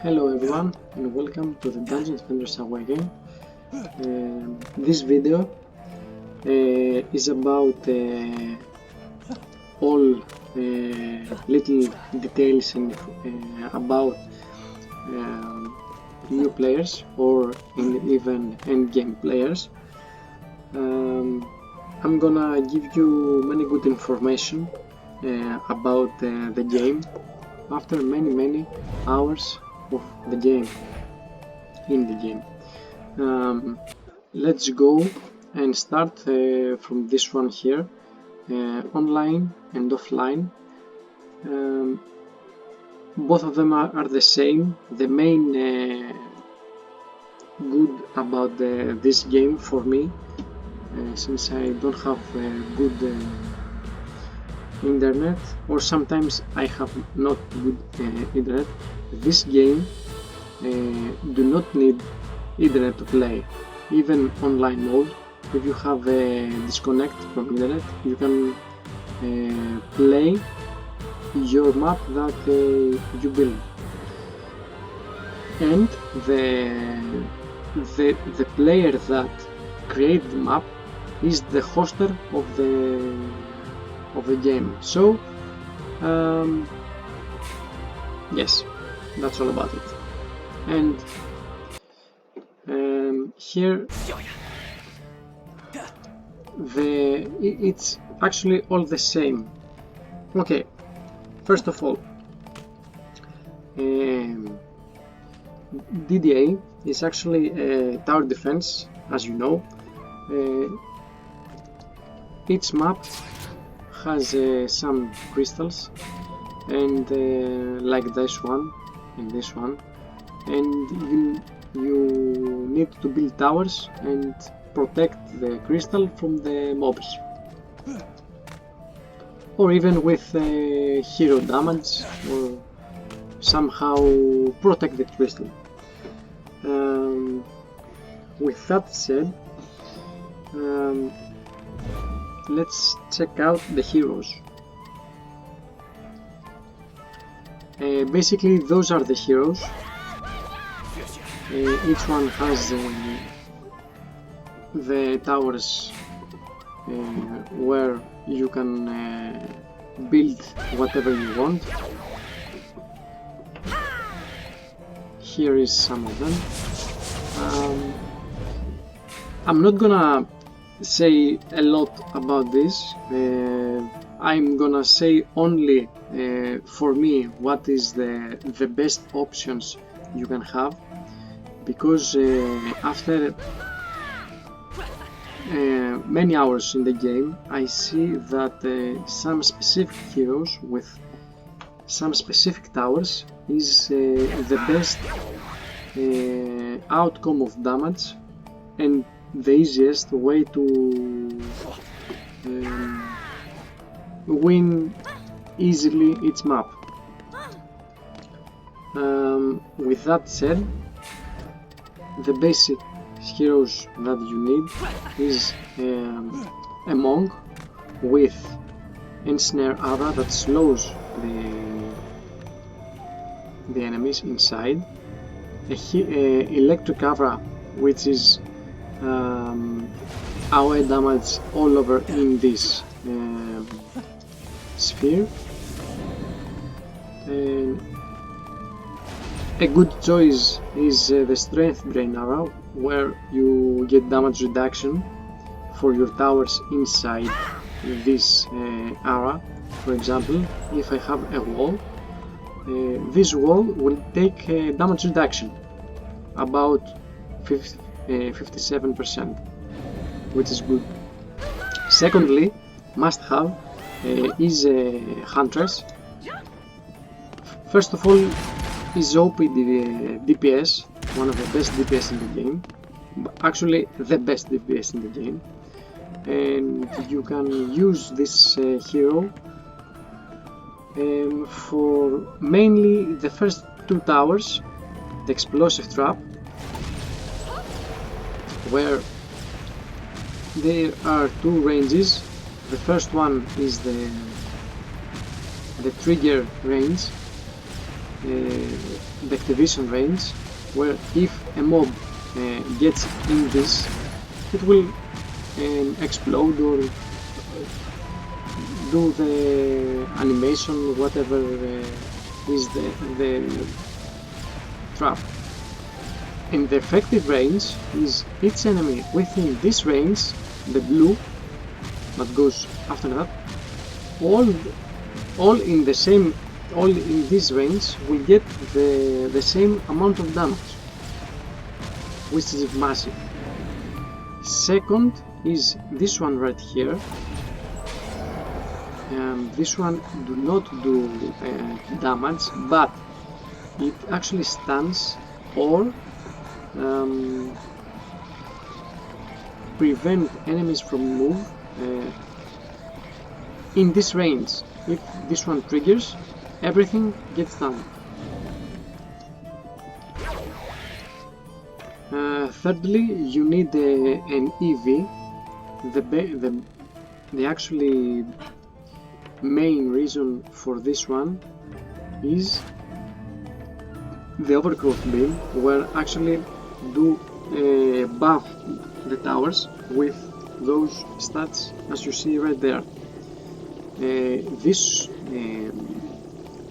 Hello everyone and welcome to the Dungeons Defenders Away game. This video is about all little details and about new players or even endgame players. I'm gonna give you many good information about the game after many hours of the game, in the game. Let's go and start from this one here, online and offline. Both of them are the same. The main good about this game for me, since I don't have good internet, or sometimes I have not good internet, this game do not need internet to play. Even online mode, if you have a disconnect from internet, you can play your map that you build, and the player that creates the map is the hoster of the game. So yes, that's all about it. And here it's actually all the same. Okay, first of all, DDA is actually tower defense, as you know. Each map has some crystals, and like this one and this one, and you need to build towers and protect the crystal from the mobs, or even with hero damage, or somehow protect the crystal. With that said, let's check out the heroes. Basically, those are the heroes. Each one has the towers where you can build whatever you want. Here is some of them. I'm not gonna say a lot about this. I'm gonna say only for me what is the best options you can have, because after many hours in the game, I see that some specific heroes with some specific towers is the best outcome of damage and the easiest way to win easily its map. With that said, the basic heroes that you need is a monk with ensnare aura that slows the enemies inside, a electric aura which is AoE damage all over in this sphere. A good choice is the strength drain aura, where you get damage reduction for your towers inside this aura. For example, if I have a wall, this wall will take damage reduction about 57%, which is good. Secondly, must have is Huntress. First of all, is OP DPS, one of the best DPS in the game, actually the best DPS in the game, and you can use this hero for mainly the first two towers, the explosive trap, where there are two ranges. The first one is the trigger range, the activation range, where if a mob gets in this, it will explode or do the animation, whatever is the trap. And the effective range is each enemy within this range, the blue that goes after that, all in this range will get the same amount of damage, which is massive. Second is this one right here. This one do not do damage, but it actually stuns or prevent enemies from move in this range. If this one triggers, everything gets done. Thirdly, you need an EV. The actually main reason for this one is the overgrowth beam, where actually do buff the towers with those stats as you see right there. This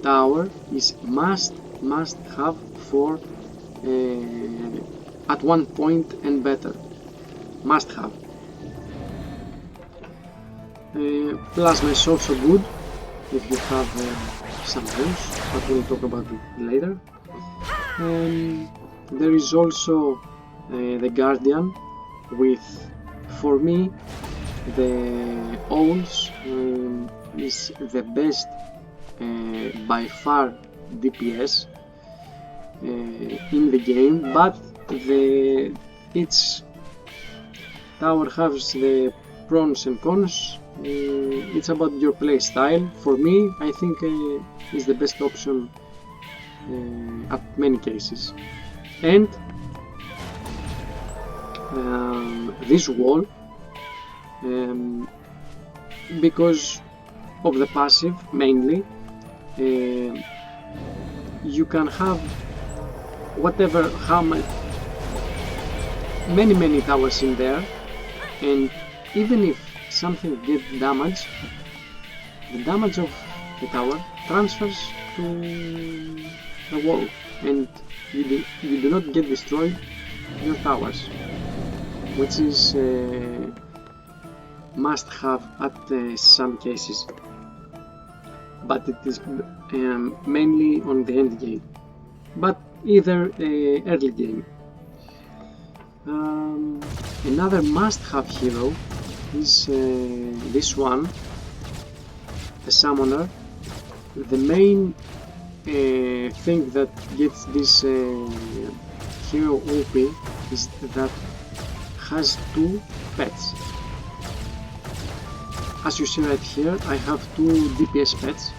tower is must have for at 1 point and better. Must have. Plasma is also good if you have some use, but we'll talk about it later. There is also the Guardian with, for me, the owls is the best by far DPS in the game, but each tower has the pros and cons. It's about your play style. For me, I think is the best option at many cases. And this wall, because of the passive mainly, you can have whatever, how many towers in there, and even if something gets damaged, the damage of the tower transfers to the wall, and you do not get destroyed your towers, which is must have at some cases, but it is mainly on the end game, but either early game. Another must-have hero is this one, the Summoner. The main thing that gets this hero OP is that has 2 pets. As you see right here, I have 2 DPS pets,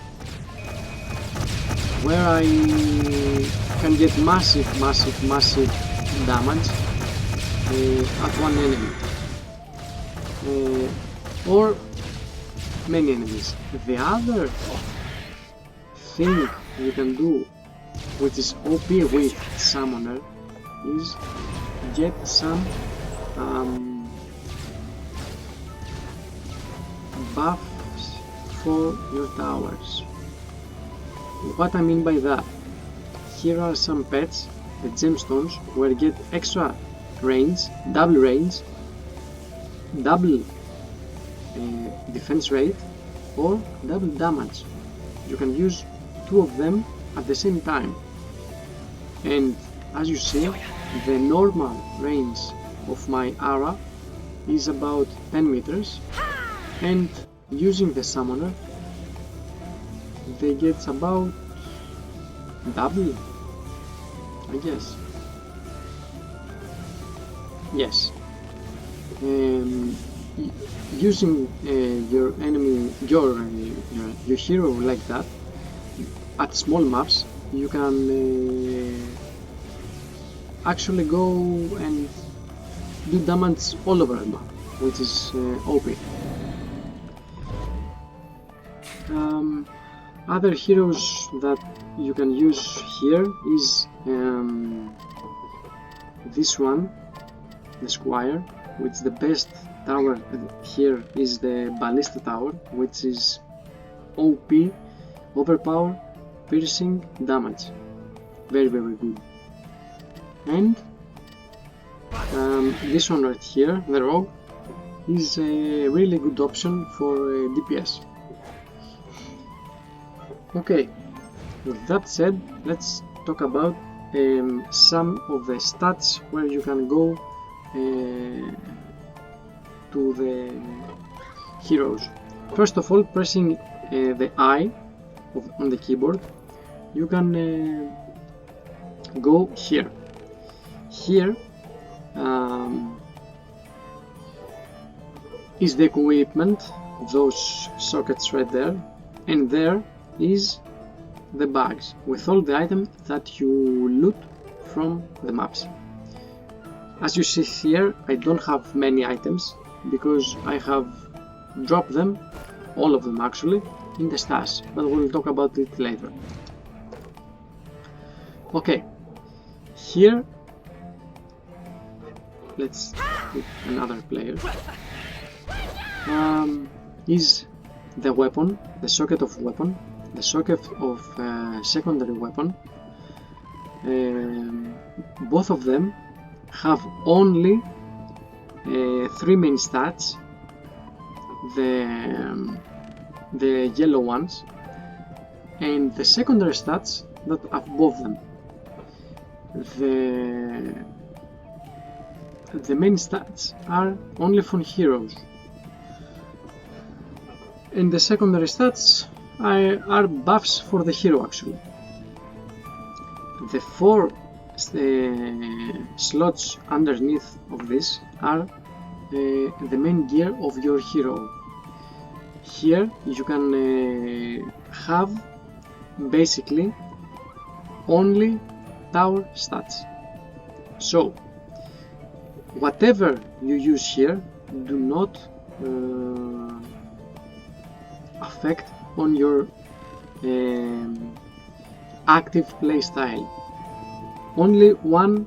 where I can get massive damage at one enemy, or many enemies. The other thing you can do, which is OP with Summoner, is get some buffs for your towers. What I mean by that, here are some pets, the gemstones, where you get extra range, double defense rate, or double damage. You can use 2 of them at the same time. And as you see, the normal range of my aura is about 10 meters, and using the Summoner, they get about double, I guess. Yes. Using your enemy, your hero like that at small maps, you can actually go and do damage all over the map, which is OP. Other heroes that you can use here is this one, the Squire, which the best tower here is the Ballista Tower, which is OP, overpower, piercing, damage. Very good. And this one right here, the Rogue, is a really good option for DPS. Okay, with that said, let's talk about some of the stats where you can go to the heroes. First of all, pressing the I on the keyboard, you can go here. Here is the equipment, those sockets right there, and there is the bags with all the items that you loot from the maps. As you see here, I don't have many items because I have dropped them, all of them actually, in the stash, but we'll talk about it later. Okay, here let's put another player. Is the weapon, the socket of weapon, the socket of secondary weapon. Both of them have only 3 main stats, the yellow ones, and the secondary stats that above them. The main stats are only for heroes, and the secondary stats are buffs for the hero actually. The 4 slots underneath of this are the main gear of your hero. Here you can have basically only tower stats. So whatever you use here do not affect on your active playstyle. Only one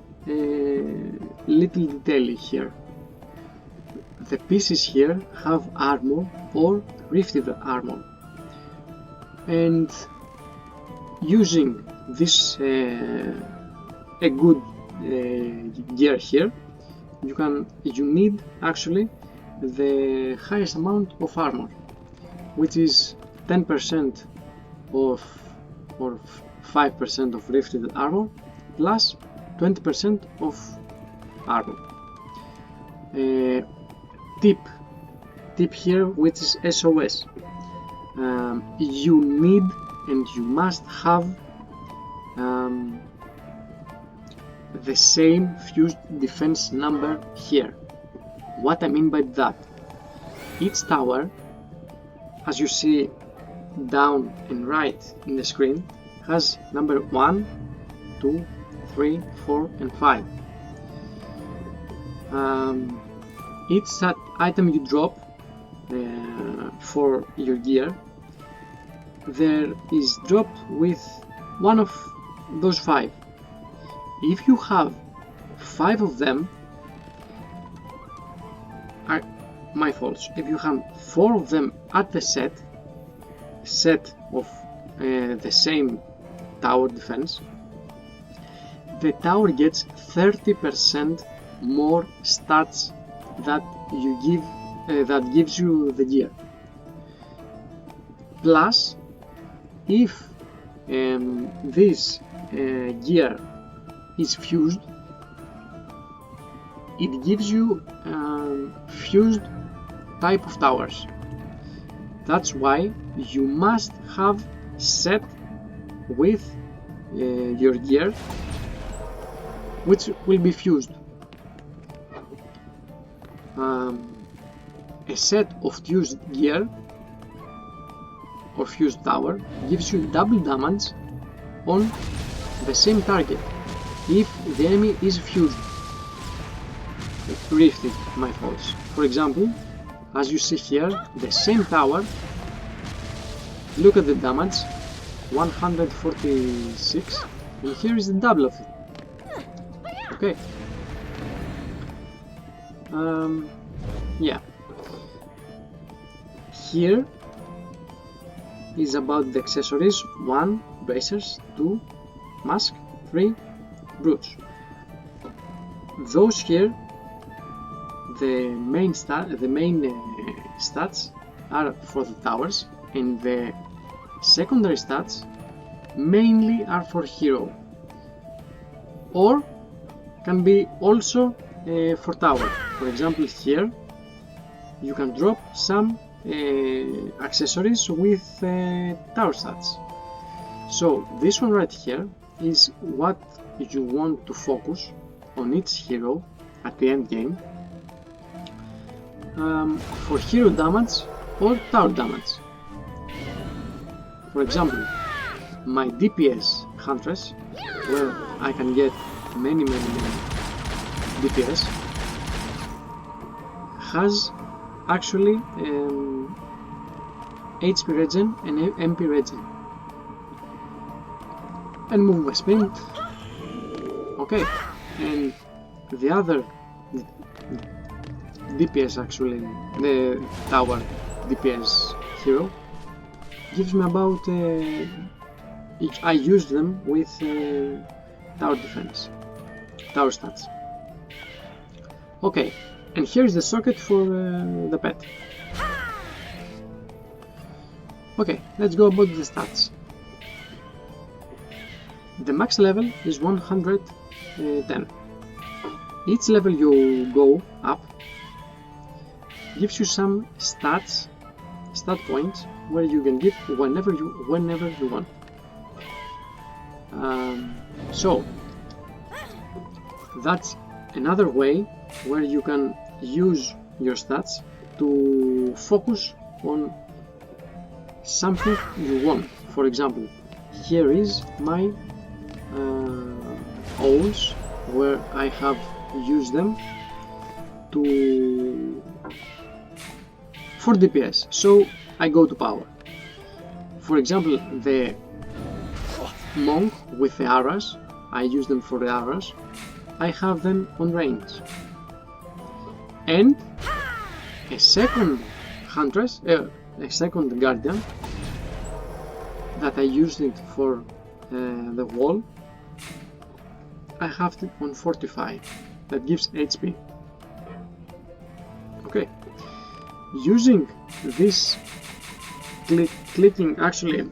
little detail here. The pieces here have armor or rifted armor, and using this a good gear here, you need actually the highest amount of armor, which is 10% of or 5% of rifted armor plus 20% of armor. Tip here, which is SOS. You need and you must have the same fused defense number here. What I mean by that, each tower, as you see down and right in the screen, has number 1, 2, 3, 4 and 5. Each item you drop for your gear, there is dropped with one of those 5. If you have 5 of them, my faults. If you have 4 of them at the set of the same tower defense, the tower gets 30% more stats that you give, that gives you the gear. Plus, if this gear is fused, it gives you fused type of towers. That's why you must have set with your gear which will be fused. A set of fused gear or fused tower gives you double damage on the same target if the enemy is fused. Rifted, my faults. For example, as you see here, the same tower, look at the damage, 146, and here is the double of it. Okay. Yeah. Here is about the accessories: 1 bracers, 2 mask, 3 brooch. Those here, the main stats are for the towers, and the secondary stats mainly are for hero, or can be also for tower. For example, here you can drop some accessories with tower stats. So this one right here is what you want to focus on each hero at the end game, for hero damage or tower damage. For example, my DPS Huntress, where I can get many DPS, has actually HP regen and MP regen, and movement speed. Okay, and the other DPS, actually the tower DPS hero, gives me about I use them with tower defense, tower stats. Okay, and here is the socket for the pet. Okay, let's go about the stats. The max level is 110. Each level you go up gives you some stat points where you can give whenever you want. So that's another way where you can use your stats to focus on something you want. For example, here is my owls, where I have used them for DPS, so I go to power. For example, the monk with the arrows, I use them for the arrows. I have them on range. And a second huntress, a second guardian, that I used it for the wall, I have it on 45, that gives HP. Okay, using this clicking actually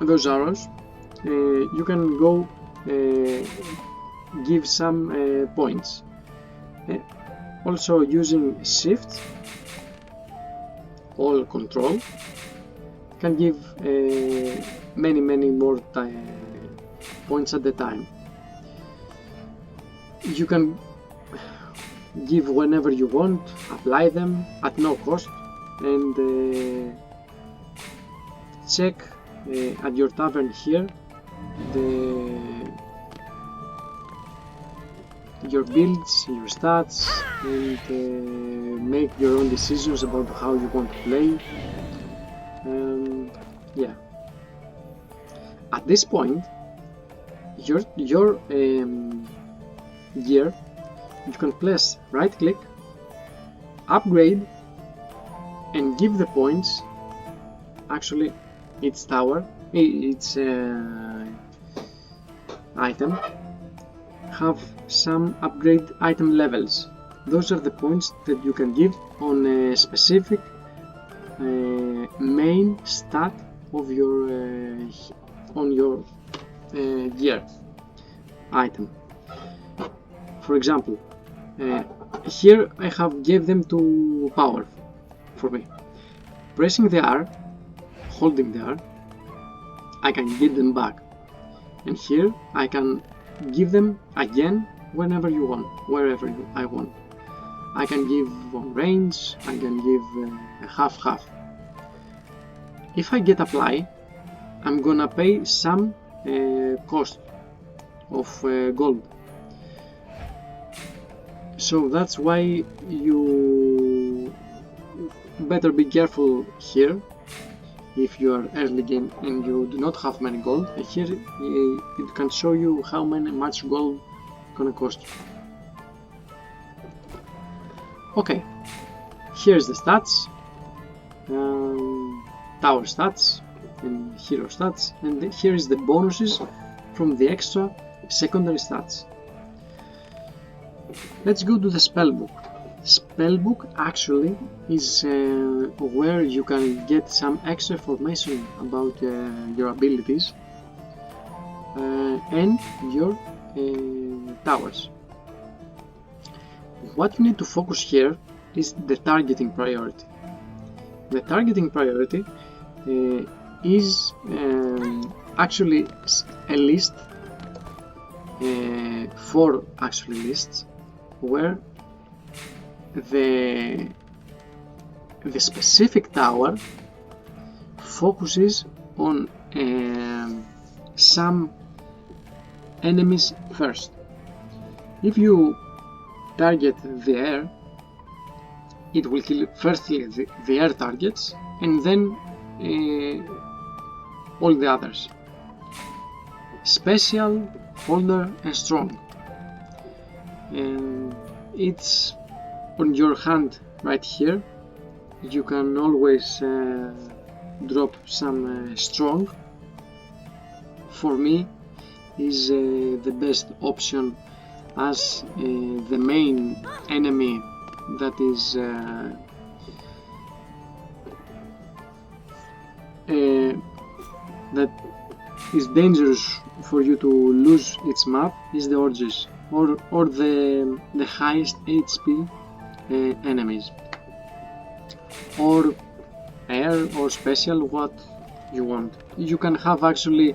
those arrows, you can go give some points. Also using shift or control can give many more points at the time. You can give whenever you want, apply them at no cost, and check at your tavern here your builds, your stats, and make your own decisions about how you want to play. Yeah. At this point, your gear, you can press right click, upgrade, and give the points. Actually, each tower, each item have some upgrade item levels. Those are the points that you can give on a specific main stat of your on your gear item. For example, here I have gave them to power for me. Pressing the R, holding the R, I can give them back, and here I can give them again whenever you want, wherever I want. I can give on range, I can give half. If I get apply, I'm gonna pay some cost of gold. So that's why you better be careful here. if you are early game and you do not have many gold. And here it can show you how much gold gonna cost you. Okay, here's the stats, tower stats and hero stats, and here is the bonuses from the extra secondary stats. Let's go to the spellbook. Spellbook actually is where you can get some extra information about your abilities and your towers. What you need to focus here is the targeting priority. The targeting priority is actually a list, 4 actually lists, where the specific tower focuses on some enemies first. If you target the air, it will kill firstly the air targets and then all the others. Special, holder and strong. It's on your hand right here. You can always drop some strong. For me is the best option, as the main enemy that is dangerous for you to lose its map is the orgies, or the highest HP enemies, or air or special, what you want. You can have actually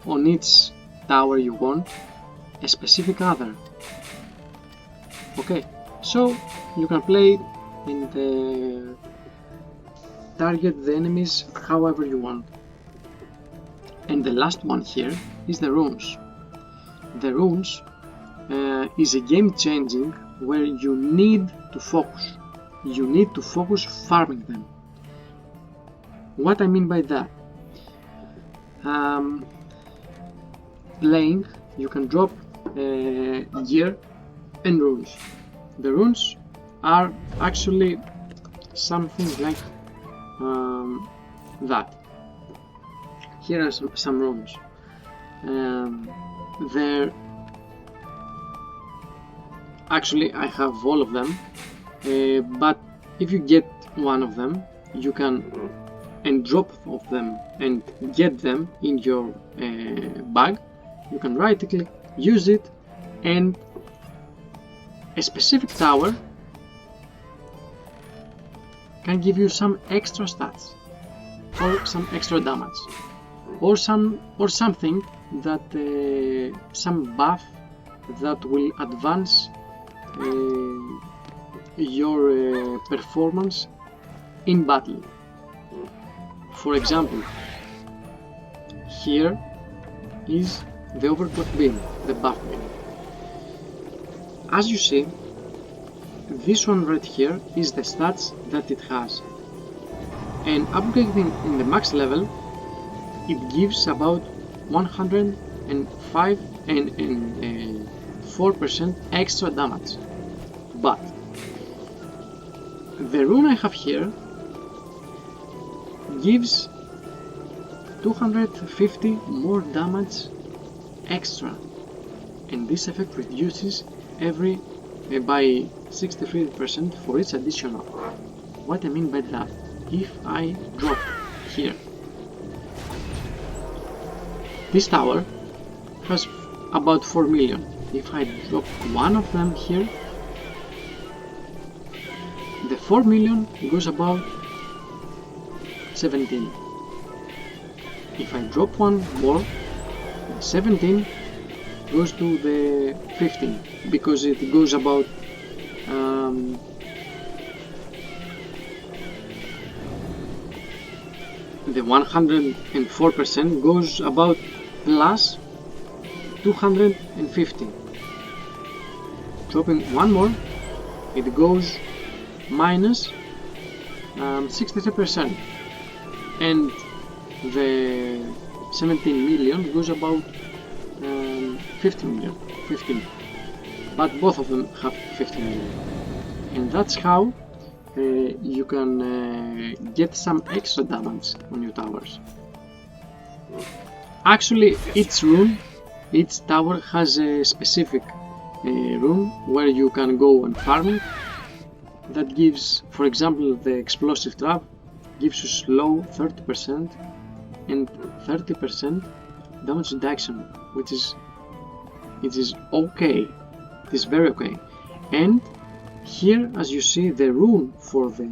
on each tower you want a specific other. Okay, so you can play and target the enemies however you want. And the last one here is the runes. The runes is a game changing where you need to focus. You need to focus farming them. What I mean by that? Playing, you can drop gear and runes. The runes are actually something like that. Here are some runes. Actually I have all of them, but if you get one of them, you can drop of them and get them in your bag. You can right click, use it, and a specific tower can give you some extra stats or some extra damage or something that some buff that will advance your performance in battle. For example, here is the overclock beam, the buff beam. As you see, this one right here is the stats that it has, and upgrading in the max level it gives about 105 and 4% extra damage. But the rune I have here gives 250 more damage extra, and this effect reduces every by 63% for each additional. What I mean by that? If I drop here, this tower has about 4 million. If I drop one of them here, the 4 million goes about 17. If I drop one more, 17 goes to the 15, because it goes about the 104% goes about plus 250. Dropping one more, it goes minus 63%. and the 17 million goes about 15 million, 15, but both of them have 15 million, and that's how you can get some extra damage on your towers. Actually, each tower has a specific rune where you can go and farm it. That gives, for example, the explosive trap gives you slow 30% and 30% damage reduction, which is okay. It is very okay. And here, as you see, the rune for the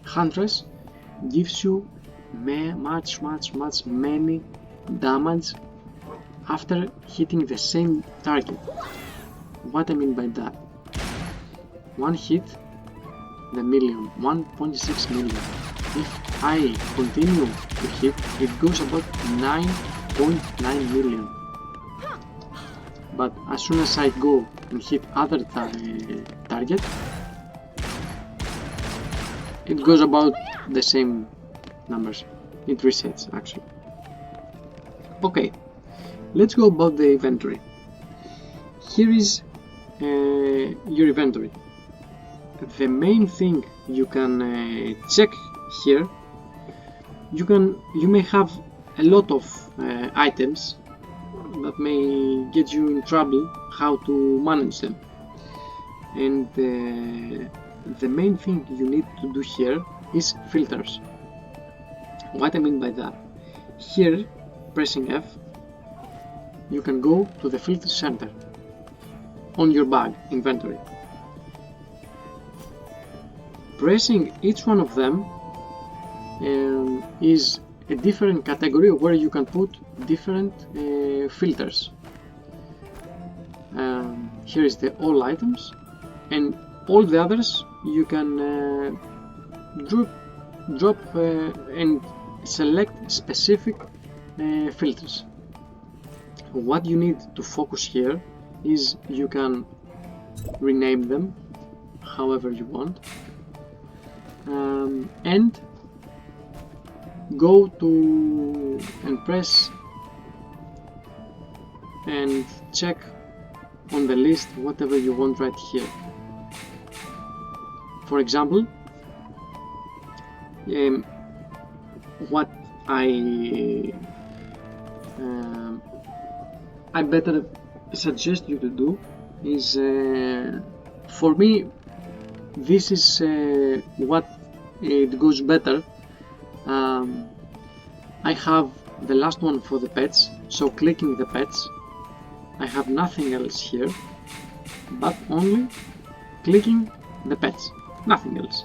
Huntress gives you many damage after hitting the same target. What I mean by that? One hit, the million, 1.6 million. If I continue to hit, it goes about 9.9 million. But as soon as I go and hit other target, it goes about the same numbers. It resets actually. Okay, let's go about the inventory. Here is your inventory. The main thing you can check here, you may have a lot of items that may get you in trouble how to manage them, and the main thing you need to do here is filters. What I mean by that, here pressing F, you can go to the filter center on your bag inventory. Pressing each one of them is a different category where you can put different filters. Here is the all items, and all the others you can drop and select specific filters. What you need to focus here is you can rename them however you want, and go to and press and check on the list whatever you want right here. For example, what I better suggest you to do is, for me, this is what it goes better. I have the last one for the pets, so clicking the pets, I have nothing else here but only clicking the pets, nothing else,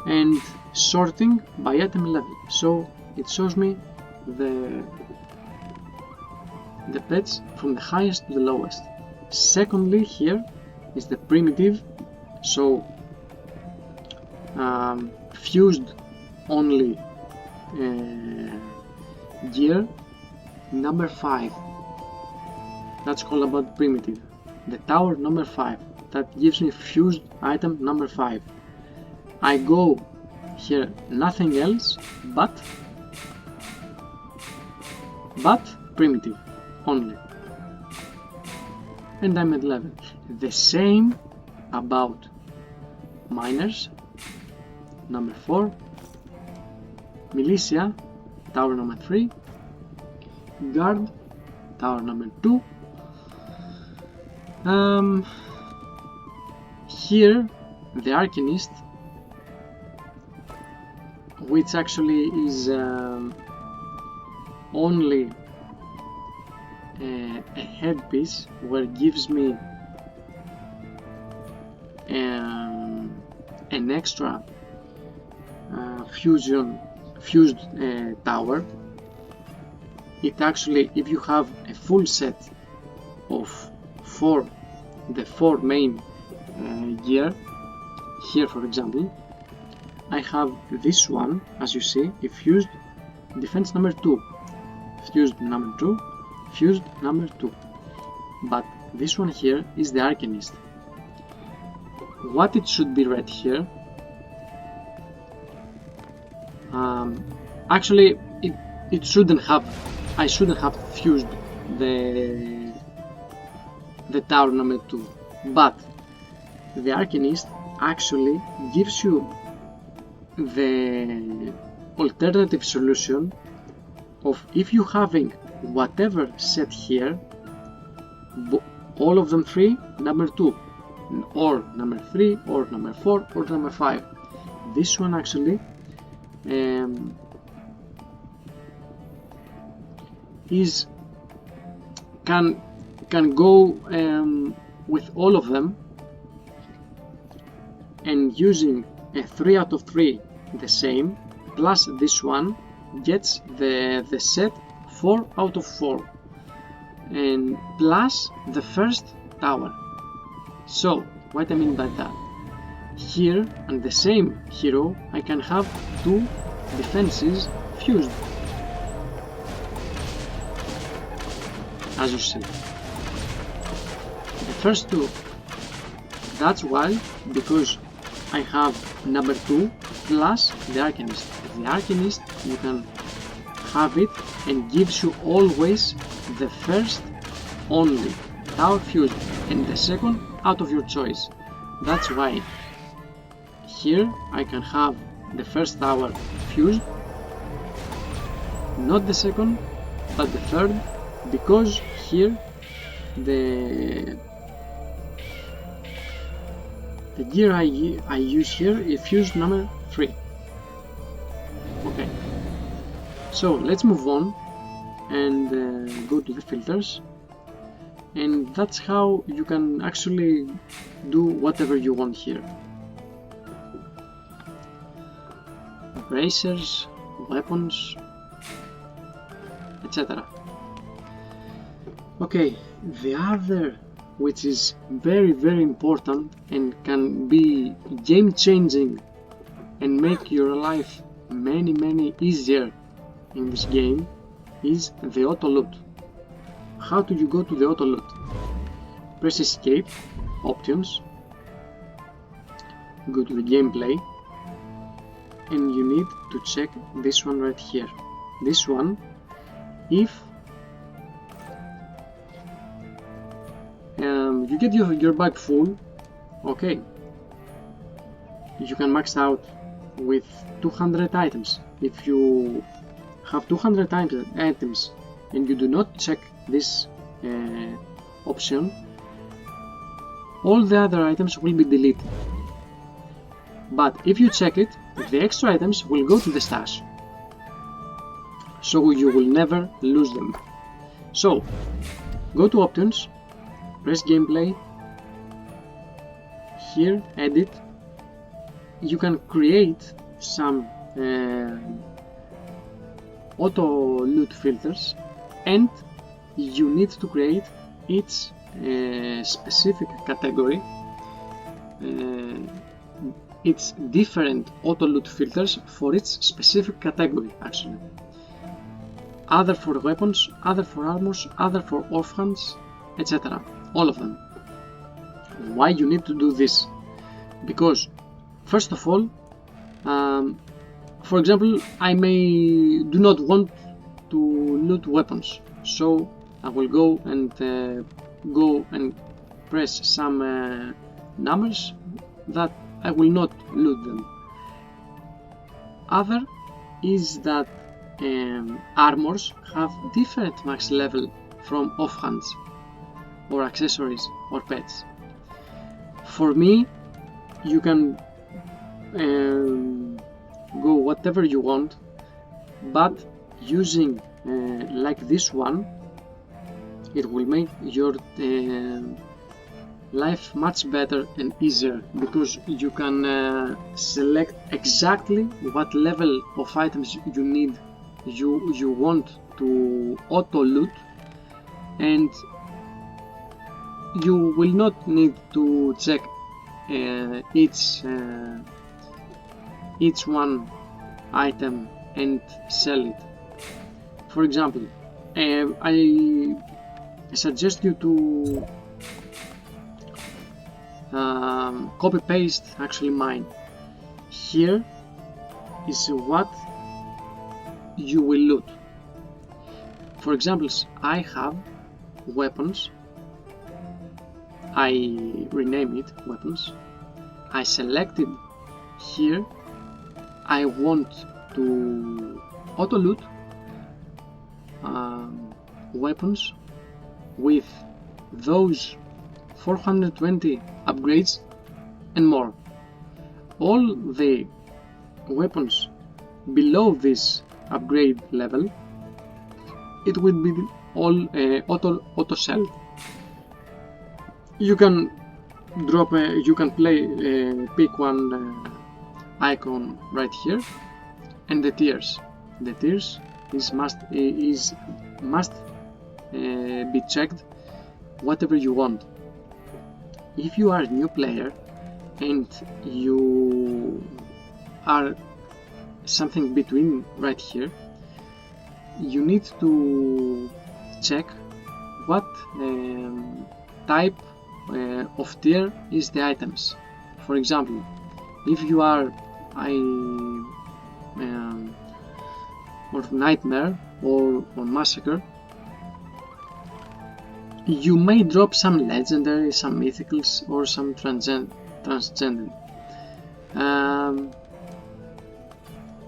and sorting by item level, so it shows me the pets from the highest to the lowest. Secondly, here is the primitive, so fused only gear number 5, that's called about primitive. The tower number 5, that gives me fused item number 5. I go here, nothing else but primitive only, and I'm at level. The same about miners number 4, militia tower number 3, guard tower number 2. Here the Arcanist, which actually is only a headpiece, where it gives me an extra fused tower. It actually, if you have a full set of the four main gear, here for example, I have this one, as you see, a fused defense number 2, fused number 2, fused number 2, but this one here is the Arcanist. What it should be right here, Actually, it shouldn't have. I shouldn't have fused the tower number 2, but the Arcanist actually gives you the alternative solution of, if you having whatever set here, all of them 3, number 2, or number 3, or number 4, or number 5. This one actually can go with all of them, and using a 3 out of 3 the same, plus this one gets the set 4 out of 4, and plus the first tower. So what I mean by that, here on the same hero I can have 2 defenses fused, as you see. The first 2, that's why, because I have number 2 plus the Arcanist. The Arcanist, you can have it and gives you always the first only tower fused and the second out of your choice. That's why here I can have the first tower fused, not the second but the third, because here the gear I use here is fused number 3. Okay, so let's move on and go to the filters, and that's how you can actually do whatever you want here. Bracers, weapons, etc. Okay, the other, which is very important and can be game changing and make your life many easier in this game, is the auto loot. How do you go to the auto loot? Press escape, options, go to the gameplay, and you need to check this one right here. This one, if you get your bag full, okay, you can max out with 200 items. If you have 200 items and you do not check this option, all the other items will be deleted. But if you check it, the extra items will go to the stash, so you will never lose them. So go to options, press gameplay, here edit, you can create some auto loot filters, and you need to create each specific category. It's different auto loot filters for its specific category actually. Other for weapons, other for armors, other for orphans, etc. All of them. Why you need to do this? Because first of all, for example, I may do not want to loot weapons, so I will go and press some numbers that I will not loot them. Other is that armors have different max level from offhands or accessories or pets. For me, you can go whatever you want, but using like this one, it will make your life much better and easier, because you can select exactly what level of items you need, you want to auto loot, and you will not need to check each one item and sell it. For example, I suggest you to copy paste actually mine. Here is what you will loot. For example, I have weapons. I rename it weapons. I selected here. I want to auto loot weapons with those 420 upgrades and more. All the weapons below this upgrade level, it will be all auto sell. You can drop you can pick one icon right here, and the tiers is must be checked whatever you want. If you are a new player and you are something between right here, you need to check what type of tier is the items. For example, if you are or Nightmare or Massacre, you may drop some legendary, some mythicals, or some transcendent.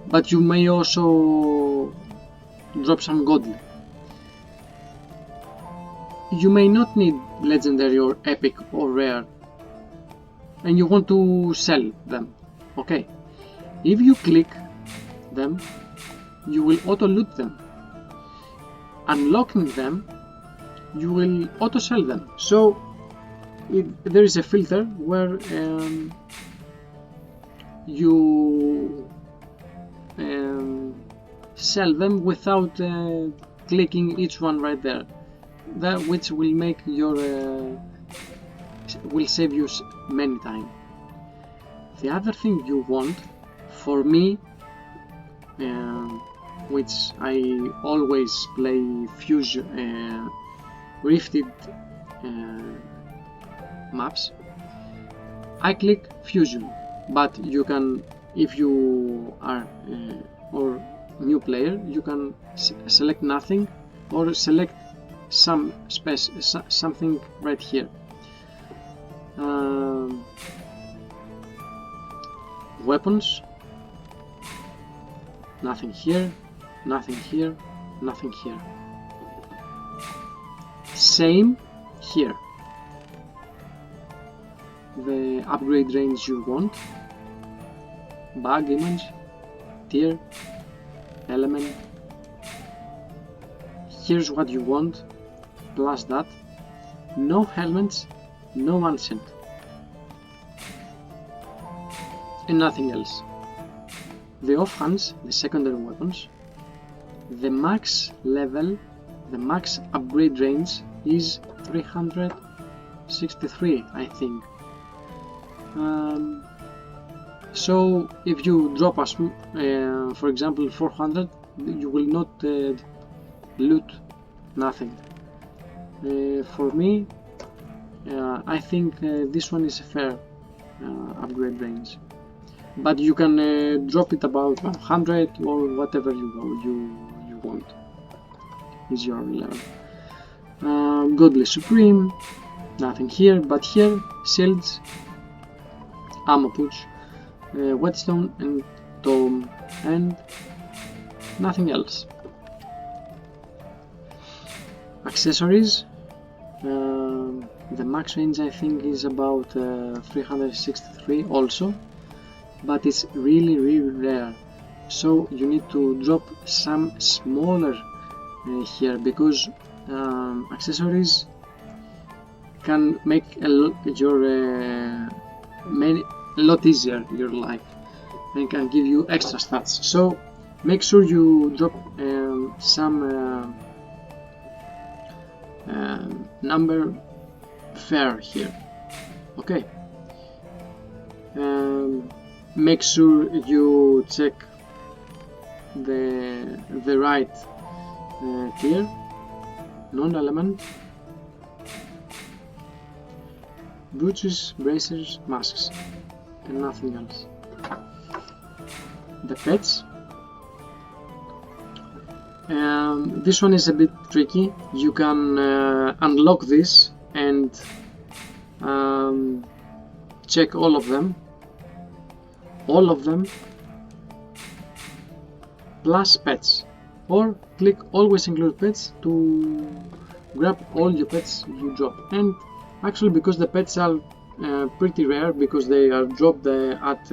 But you may also drop some godly. You may not need legendary or epic or rare, and you want to sell them. Okay, if you click them, you will auto loot them. Unlocking them, you will auto sell them. So there is a filter where you sell them without clicking each one right there. That which will make your will save you many time. The other thing you want, for me, which I always play fusion rifted maps, I click fusion, but you can, if you are or new player, you can select nothing or select something right here. Weapons, nothing here, nothing here, nothing here. Same here. The upgrade range you want, bug image, tier, element. Here's what you want, plus that. No helmets, no ancient, and nothing else. The offhands, the secondary weapons, the max level, the max upgrade range is 363, I think. So if you drop us, for example, 400, you will not loot nothing. For me, I think this one is a fair upgrade range, but you can drop it about 100 or whatever you want. Is your level. Godly Supreme, nothing here, but here shields, ammo pouch, whetstone and tome, and nothing else. Accessories, the max range I think is about 363 also, but it's really rare, so you need to drop some smaller here, because accessories can make a lot easier your life and can give you extra stats. So make sure you drop some number fair here. Okay. Make sure you check the right tier, non-element, boots, bracers, masks, and nothing else. The pets, This one is a bit tricky. You can unlock this and check all of them plus pets, or click always include pets to grab all your pets you drop. And actually, because the pets are pretty rare, because they are dropped at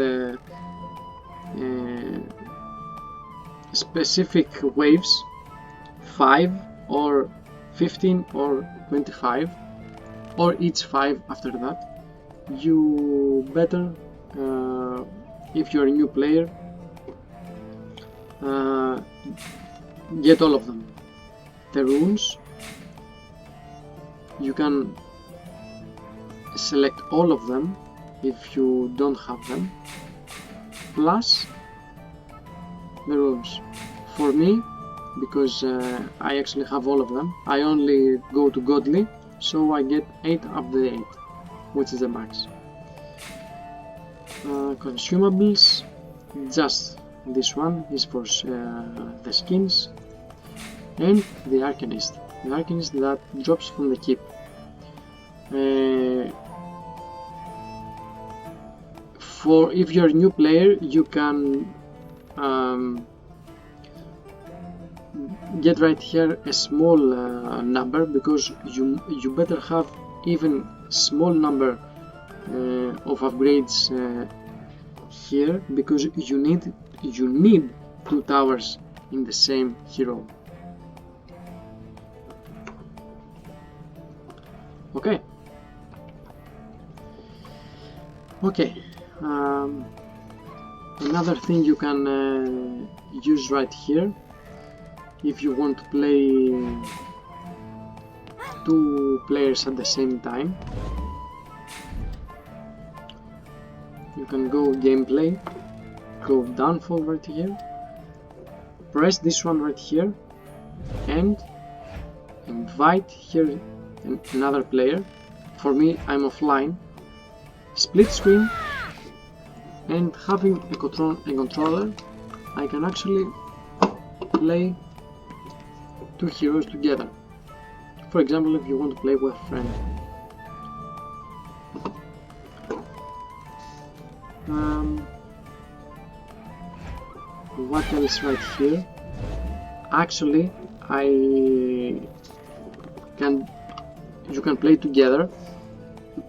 specific waves, 5 or 15 or 25, or each 5 after that, you better, if you're a new player, get all of them. The runes, you can select all of them if you don't have them, plus the runes. For me, because I actually have all of them, I only go to godly, so I get 8 of the 8, which is the max. Consumables, just this one is for the skins, and the Arcanist. The Arcanist that drops from the keep. For if you're a new player, you can get right here a small number, because you better have even small number of upgrades here, because you need 2 towers in the same hero. Okay. Another thing you can use right here, if you want to play 2 players at the same time, you can go gameplay, go downfall right here, press this one right here, and invite here another player. For me, I'm offline, split screen, and having a controller, I can actually play 2 heroes together. For example, if you want to play with a friend. What else right here? Actually, you can play together.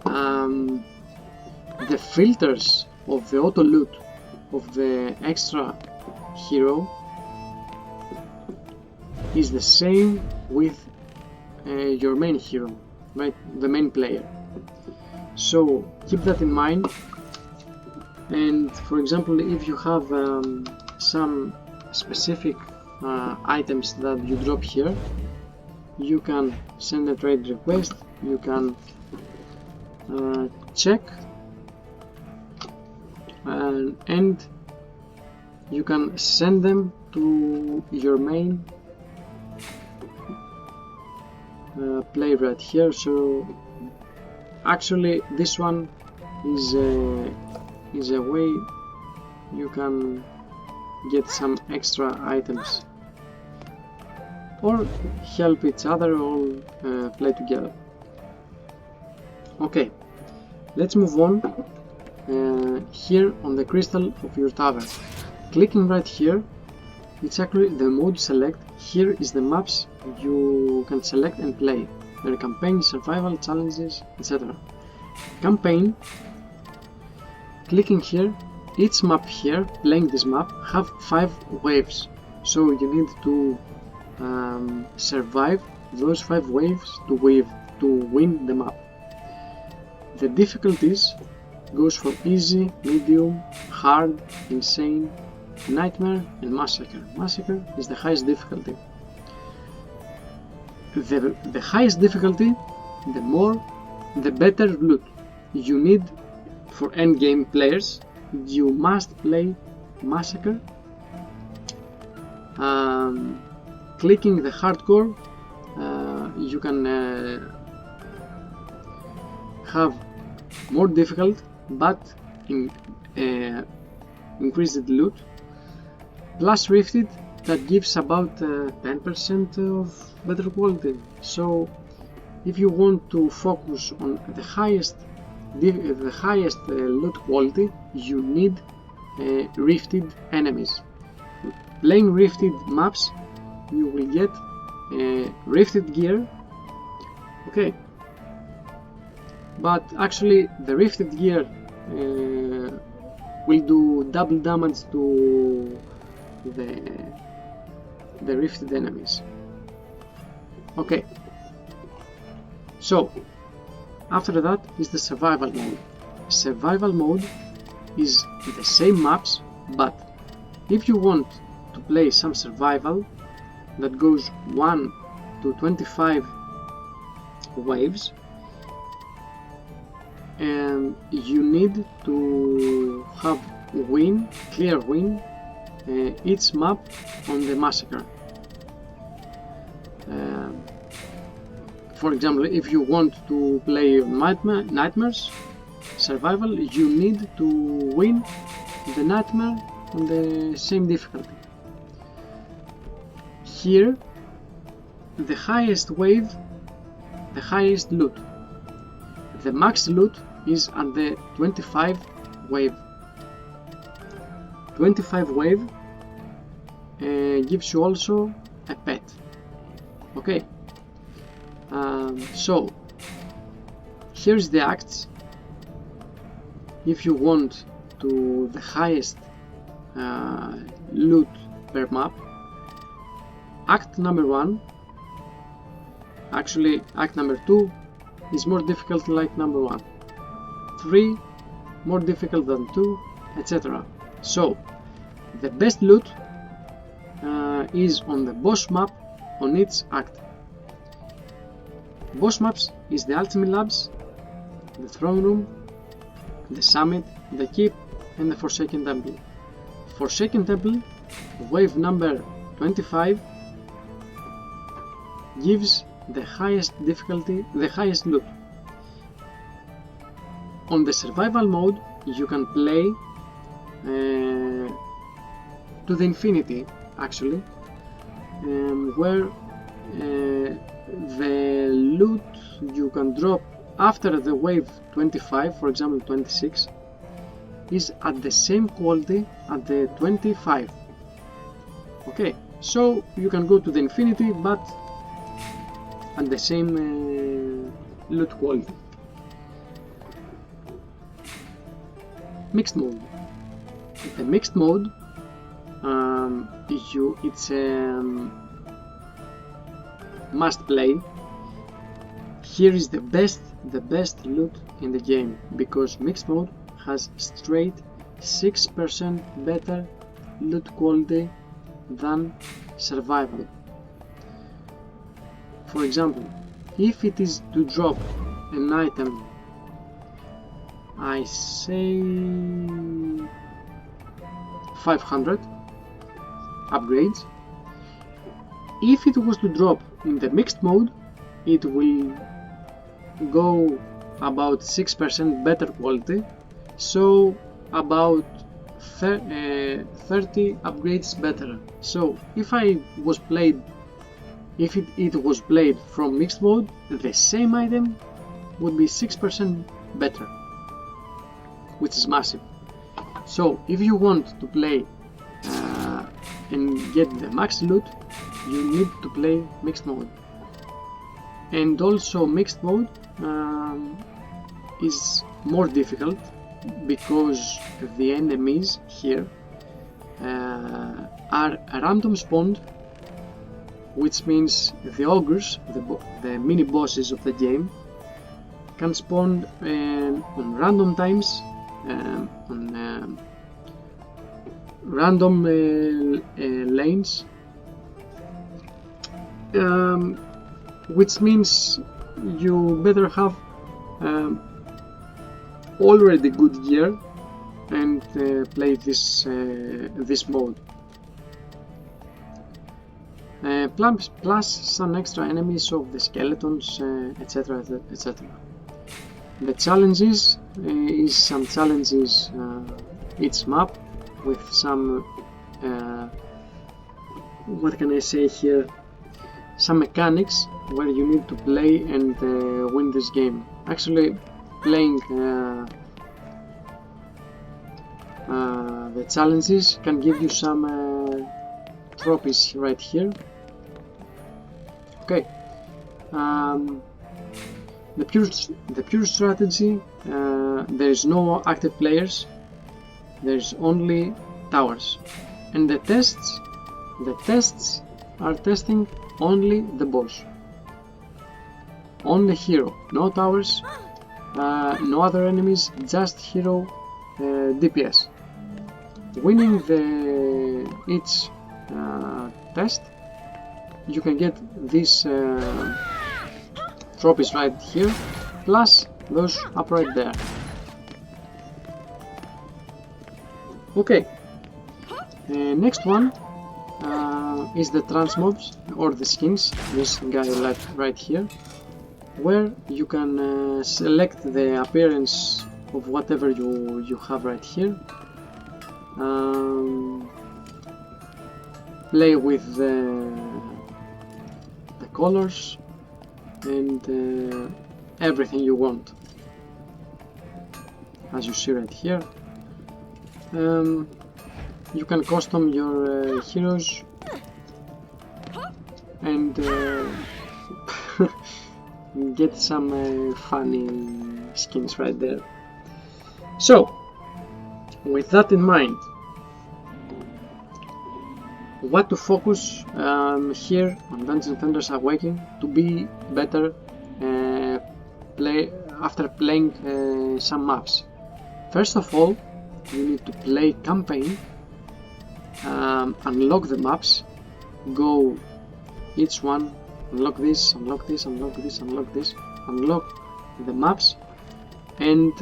The filters of the auto loot of the extra hero is the same with your main hero, right? The main player. So keep that in mind. And for example, if you have some specific items that you drop here, you can send a trade request, you can check, and you can send them to your main player right here. So actually this one is a way you can get some extra items or help each other all play together. Okay, let's move on. Here on the crystal of your tavern, clicking right here, it's actually the mode select. Here is the maps you can select and play. There are campaign, survival, challenges, etc. Campaign, clicking here, each map here, playing this map, have 5 waves, so you need to survive those 5 waves to win the map. The difficulties goes from easy, medium, hard, insane, nightmare, and massacre. Massacre is the highest difficulty. The highest difficulty, the better loot you need. For endgame players, you must play massacre. Clicking the hardcore, you can have more difficult but increased loot. Plus rifted that gives about 10% of better quality. So if you want to focus on the highest loot quality, you need rifted enemies. Playing rifted maps, you will get rifted gear. Okay, but actually the rifted gear will do double damage to the rifted enemies. Okay, so after that is the survival mode. Survival mode is the same maps, but if you want to play some survival that goes 1 to 25 waves, and you need to have clear win each map on the massacre. For example, if you want to play Nightmares survival, you need to win the Nightmare on the same difficulty. Here, the highest wave, the highest loot. The max loot is at the 25 wave. 25 wave gives you also a pet. Okay, so here's the acts. If you want to the highest loot per map, act number 1, actually act number 2 is more difficult like number 1, 3 more difficult than 2, etc. So the best loot is on the boss map on each act. Boss maps is the Ultimate Labs, the Throne Room, the Summit, the Keep, and the Forsaken Temple. Forsaken Temple, wave number 25, gives the highest difficulty, the highest loot. On the survival mode, you can play to the infinity, actually, where the loot you can drop after the wave 25, for example 26, is at the same quality at the 25. Okay, so you can go to the infinity but at the same loot quality. Mixed mode. The mixed mode, it's must play. Here is the best loot in the game, because mixed mode has straight 6% better loot quality than survival. For example, if it is to drop an item, I say 500 upgrades, if it was to drop in the mixed mode, it will go about 6% better quality, so about 30 upgrades better. So if it was played from mixed mode, the same item would be 6% better, which is massive. So if you want to play and get the max loot, you need to play mixed mode. And also mixed mode is more difficult because the enemies here are random spawned, which means the ogres, the mini bosses of the game, can spawn on random times, on random lanes, which means you better have already good gear and play this mode. Plus some extra enemies of the skeletons, etc, etc. The challenges is some challenges each map with some what can I say here, some mechanics where you need to play and win this game. Actually, playing the challenges can give you some trophies right here. Okay, the pure strategy, there is no active players, there is only towers, and the tests are testing only the boss, only hero, no towers, no other enemies, just hero DPS. Winning each test, you can get these trophies right here, plus those up right there. Okay, next one is the Transmods, or the skins, this guy right here, where you can select the appearance of whatever you have right here, play with the colors and everything you want, as you see right here. You can custom your heroes and get some funny skins right there. So, with that in mind, what to focus here on Dungeons & Thunders Awakening to be better after playing some maps. First of all, you need to play campaign, unlock the maps, go each one, unlock this, unlock this, unlock this, unlock this, unlock the maps, and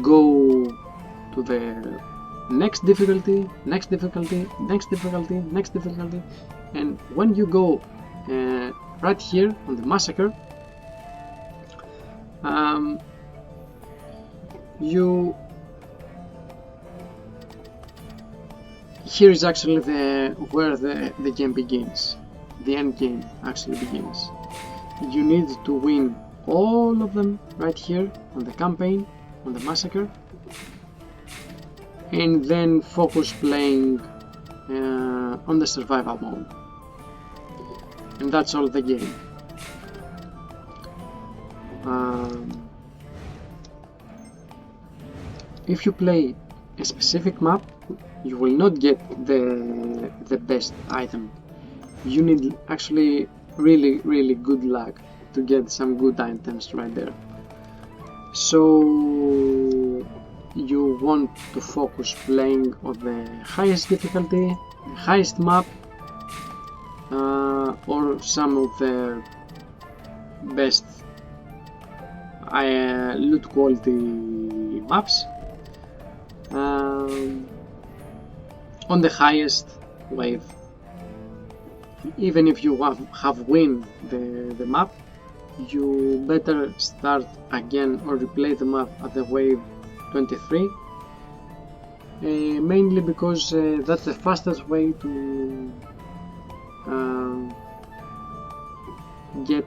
go to the next difficulty, next difficulty, next difficulty, next difficulty, and when you go right here on the massacre, here is actually where the game begins. The end game actually begins. You need to win all of them right here on the campaign, on the massacre, and then focus playing on the survival mode. And that's all the game. If you play a specific map, you will not get the best item. You need actually really good luck to get some good items right there. So you want to focus playing on the highest difficulty, the highest map, or some of the best loot quality maps, on the highest wave. Even if you have win the map, you better start again or replay the map at the wave 23, mainly because that's the fastest way to get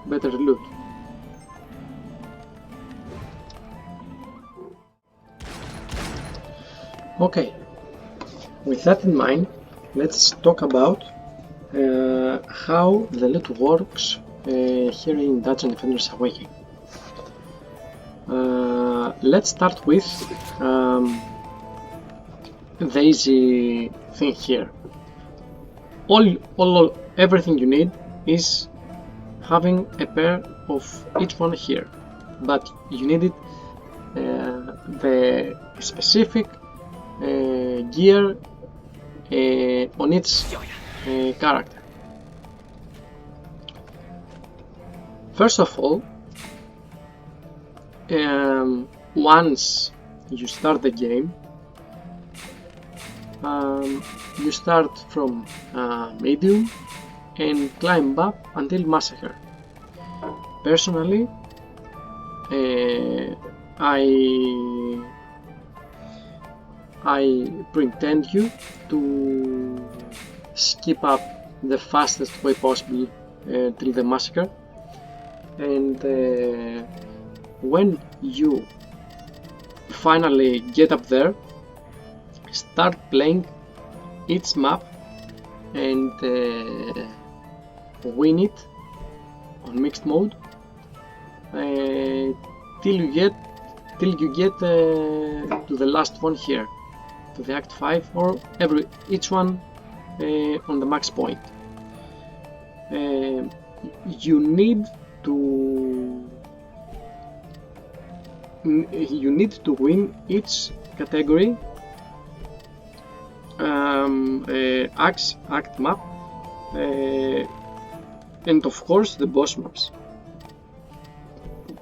better loot. Okay, with that in mind, let's talk about how the loot works here in Dungeons & Thunders Awakening. Let's start with the easy thing here. Everything you need is having a pair of each one here, but you need it the specific gear on each character. First of all, once you start the game, you start from medium and climb up until massacre. Personally, I pretend you to skip up the fastest way possible till the massacre, and when you finally get up there, start playing each map and win it on mixed mode till you get to the last one here, to the Act 5, or each one on the max point. You need to win each category act map, and of course the boss maps,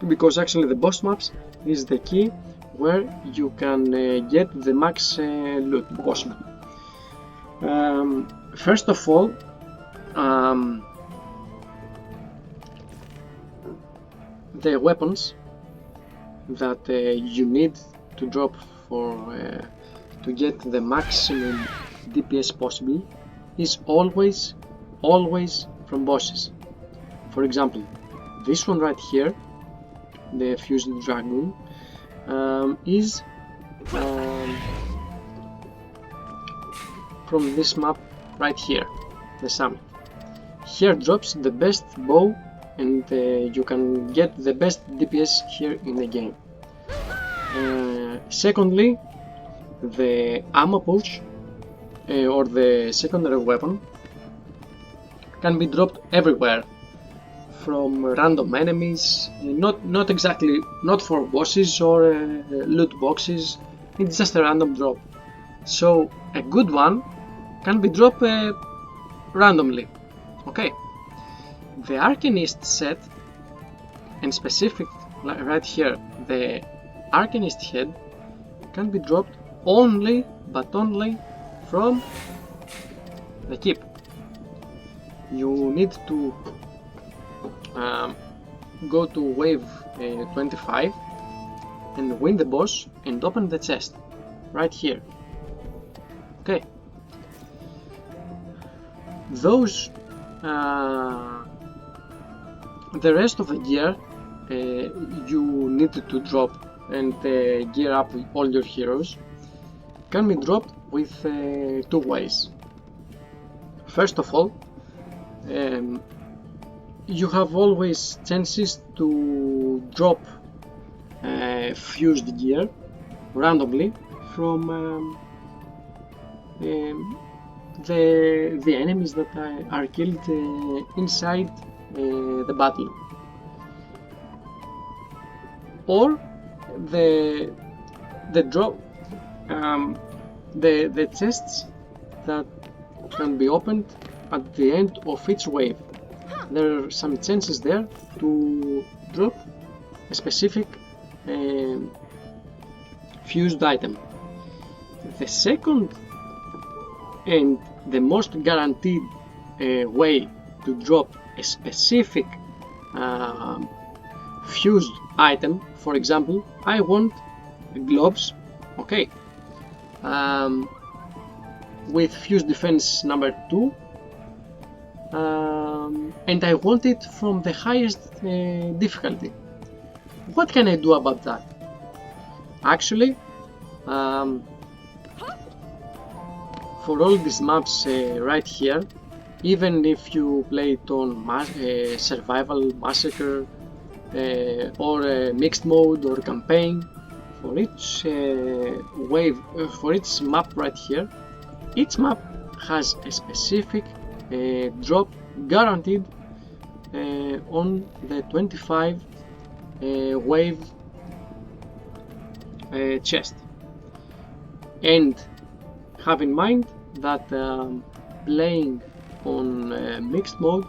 because actually the boss maps is the key where you can get the max loot possible. First of all, the weapons that you need to drop to get the maximum DPS possible is always from bosses. For example, this one right here, the Fused Dragon, is from this map right here, the summit. Here drops the best bow, and you can get the best DPS here in the game. Secondly, the ammo pouch or the secondary weapon can be dropped everywhere from random enemies, not for bosses or loot boxes. It's just a random drop. So a good one can be dropped randomly. Okay. The Arcanist set, and specific right here, the Arcanist head can be dropped only from the keep. You need to go to wave 25 and win the boss and open the chest right here. Okay. Those the rest of the gear you need to drop and gear up all your heroes can be dropped with two ways. First of all, you have always chances to drop fused gear randomly from the enemies that are killed inside the battle, or the drop the chests that can be opened at the end of each wave. There are some chances there to drop a specific fused item. The second and the most guaranteed way to drop a specific fused item, for example, I want gloves, okay, with fused defense number 2, and I want it from the highest difficulty. What can I do about that? Actually, for all these maps right here, even if you play it on survival, massacre, or mixed mode or campaign, for each wave, for each map right here, each map has a specific drop guaranteed on the 25 wave chest. And have in mind that playing on mixed mode,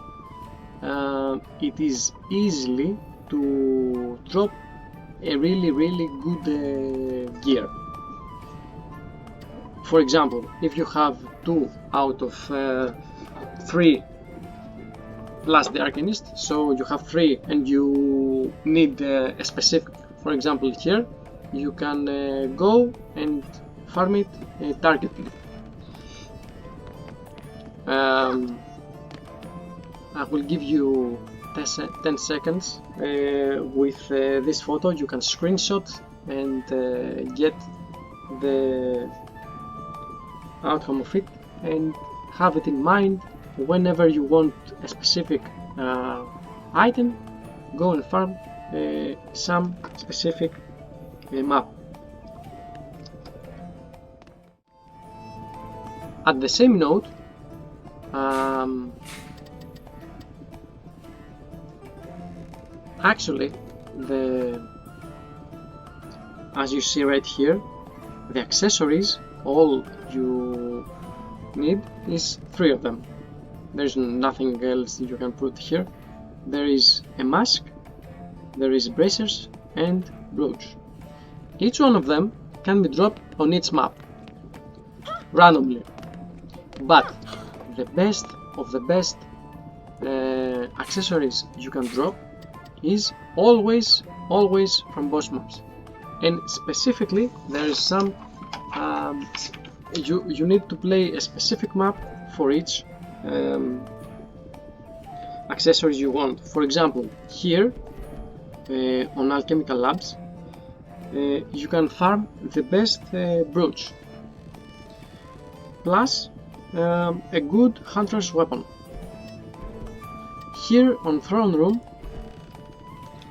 it is easily to drop a really good gear. For example, if you have 2 out of 3 plus the Arcanist, so you have 3 and you need a specific, for example here, you can go and farm it targetedly. I will give you 10 seconds with this photo. You can screenshot and get the outcome of it, and have it in mind whenever you want a specific item. Go and farm some specific map. At the same note, actually, as you see right here, the accessories, all you need is 3 of them. There's nothing else you can put here. There is a mask, there is bracers, and brooch. Each one of them can be dropped on each map randomly, but the best of the best accessories you can drop is always from boss maps. And specifically, there is some you need to play a specific map for each accessories you want. For example, here on Alchemical Labs, you can farm the best brooch plus a good hunter's weapon. Here on Throne Room,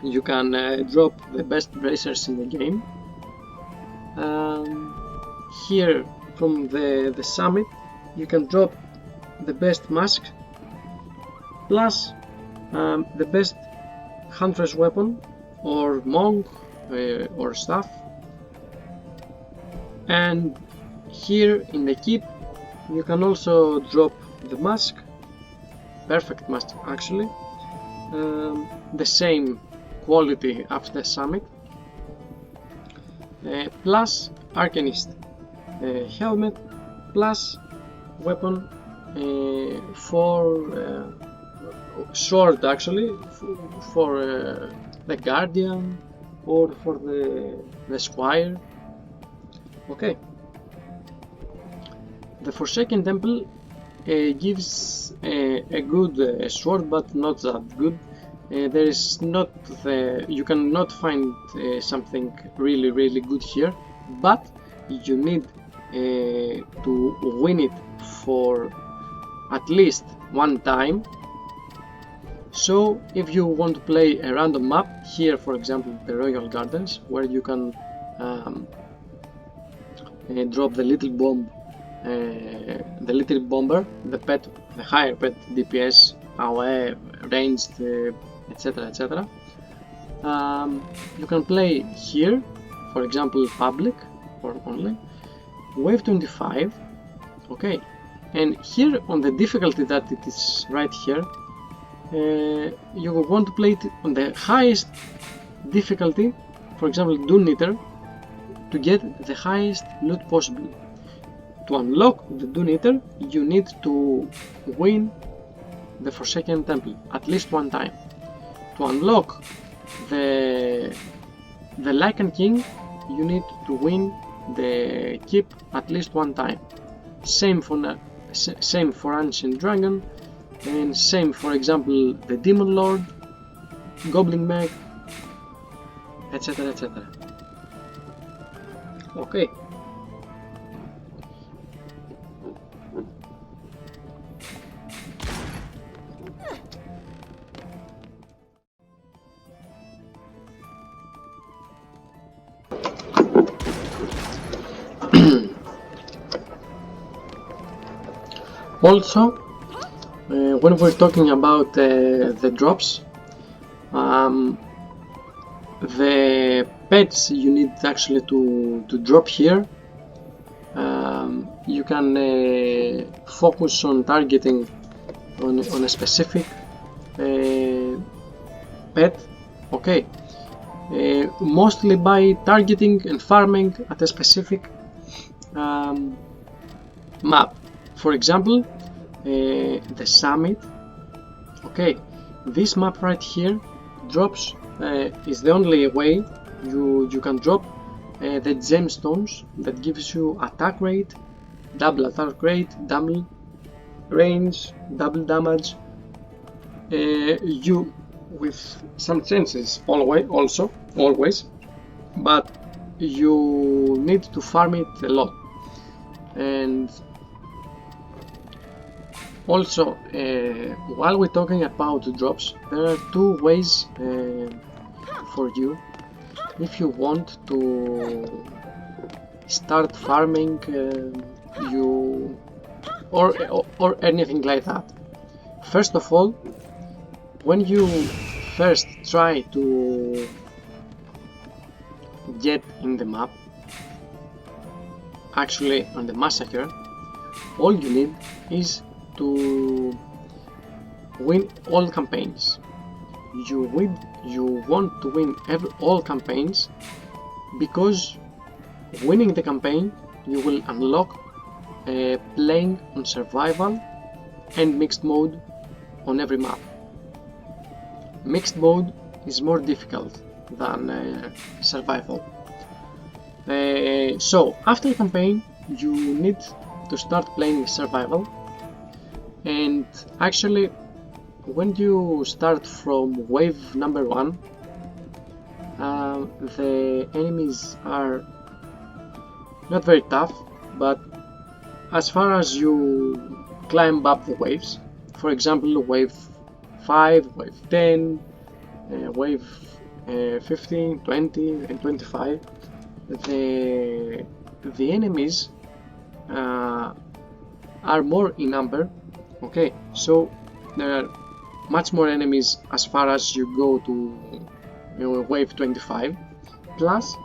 you can drop the best bracers in the game. Here from the summit, you can drop the best mask plus the best hunter's weapon or monk or staff. And here in the keep, you can also drop the mask, perfect mask actually, the same quality after the summit, plus Arcanist helmet plus weapon for sword actually, for the guardian or for the squire. Okay. The Forsaken Temple gives a good sword, but not that good. There is not you cannot find something really good here, but you need to win it for at least one time. So if you want to play a random map, here for example the Royal Gardens, where you can drop the little bomb, the little bomber, the pet, the higher pet DPS, AOE, ranged, etc. You can play here, for example public or only, wave 25. Okay, and here on the difficulty that it is right here, you will want to play it on the highest difficulty, for example Dune Eater, to get the highest loot possible. To unlock the Dune Eater, you need to win the Forsaken Temple at least one time. To unlock the Lycan King, you need to win the Keep at least one time. Same for Ancient Dragon, and same for example the Demon Lord, Goblin Meg, etc. Okay. Also, when we're talking about the drops, the pets you need actually to drop here, you can focus on targeting on a specific pet, okay, mostly by targeting and farming at a specific map. For example, the summit. Okay, this map right here drops is the only way you can drop the gemstones that gives you attack rate, double attack rate, double range, double damage. You with some chances always, but you need to farm it a lot. And also, while we're talking about drops, there are two ways for you if you want to start farming you or anything like that. First of all, when you first try to get in the map, actually on the massacre, all you need is to win all campaigns. You want to win all campaigns, because winning the campaign you will unlock playing on survival and mixed mode on every map. Mixed mode is more difficult than survival. So after the campaign you need to start playing survival, and actually when you start from wave number 1, the enemies are not very tough, but as far as you climb up the waves, for example wave 5, wave 10, wave 15, 20 and 25, the enemies are more in number. Okay, so there are much more enemies as far as you go to wave 25, plus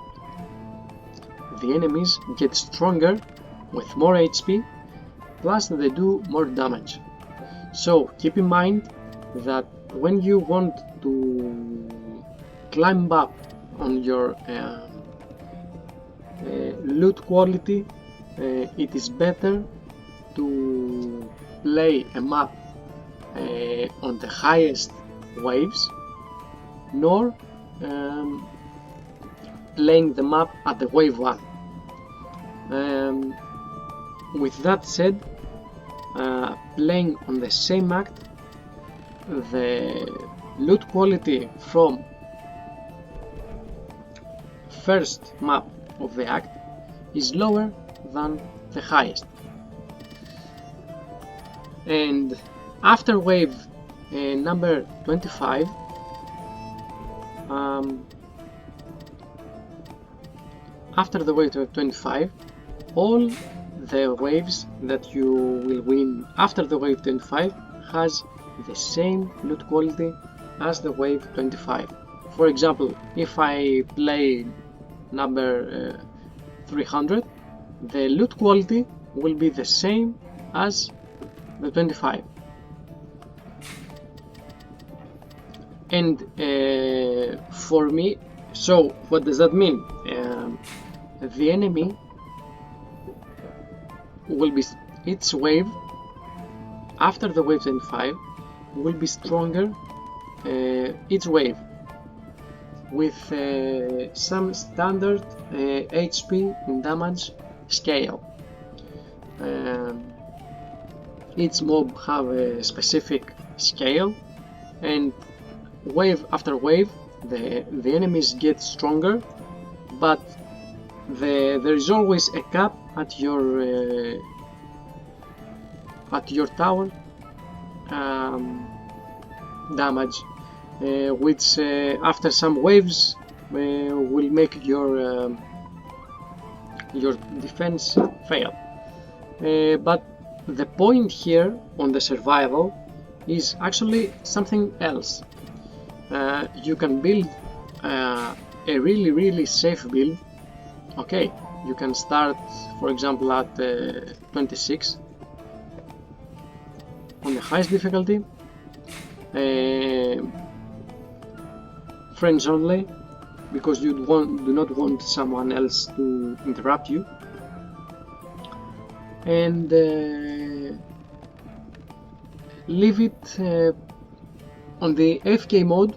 the enemies get stronger with more HP, plus they do more damage. So keep in mind that when you want to climb up on your loot quality, it is better to play a map on the highest waves, nor playing the map at the wave 1. With that said, playing on the same act, the loot quality from first map of the act is lower than the highest. And after wave number 25, after the wave 25, all the waves that you will win after the wave 25 has the same loot quality as the wave 25. For example, if I play number 300, the loot quality will be the same as the 25. And for me, so what does that mean? The enemy will be, its wave after the wave 25 will be stronger each wave with some standard HP and damage scale. Each mob have a specific scale, and wave after wave the enemies get stronger, but there is always a cap at your tower damage, which after some waves will make your defense fail. But the point here on the survival is actually something else. You can build a really safe build. Okay, you can start, for example, at 26 on the highest difficulty, friends only, because you do not want someone else to interrupt you, and leave it on the AFK mode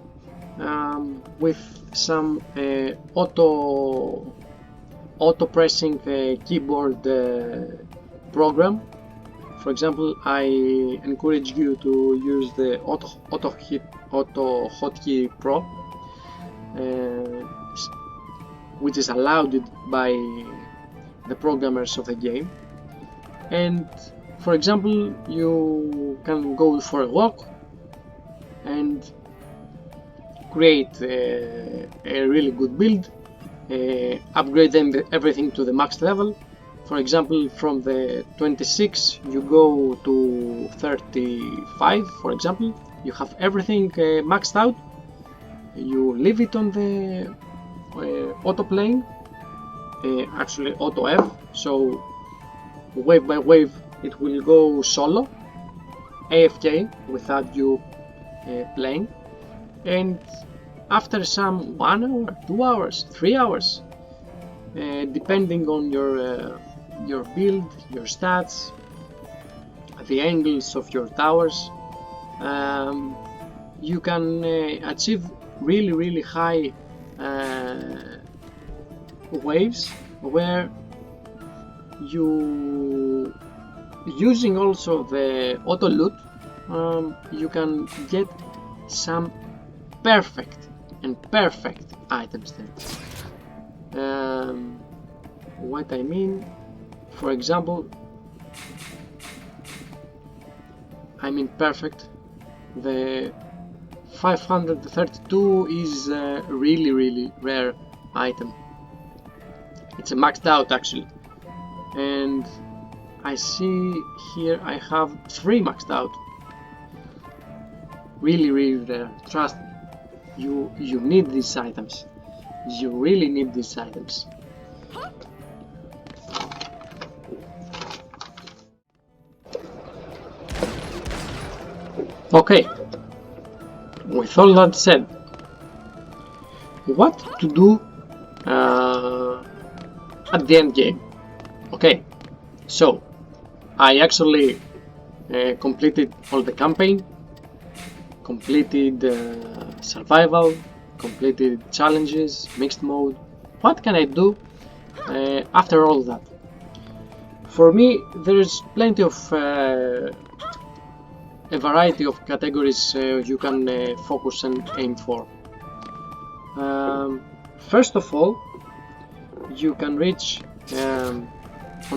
with some auto auto pressing keyboard program. For example, I encourage you to use the Auto Hotkey Pro, which is allowed by the programmers of the game. And for example, you can go for a walk and create a really good build, upgrade everything to the max level. For example, from the 26 you go to 35, for example, you have everything maxed out, you leave it on the auto playing, actually auto F, so wave by wave it will go solo, AFK, without you playing, and after some 1 hour, 2 hours, 3 hours, depending on your build, your stats, the angles of your towers, you can achieve really high waves, where you, using also the auto loot, you can get some perfect items there. What I mean, for example, I mean perfect, the 532 is a really rare item. It's a maxed out actually, and I see here I have 3 maxed out. Really rare. Trust me, you need these items. You really need these items. Okay, with all that said, what to do at the end game? Okay, so I actually completed all the campaign, completed survival, completed challenges, mixed mode. What can I do after all that? For me, there's plenty of a variety of categories you can focus and aim for. First of all, you can reach on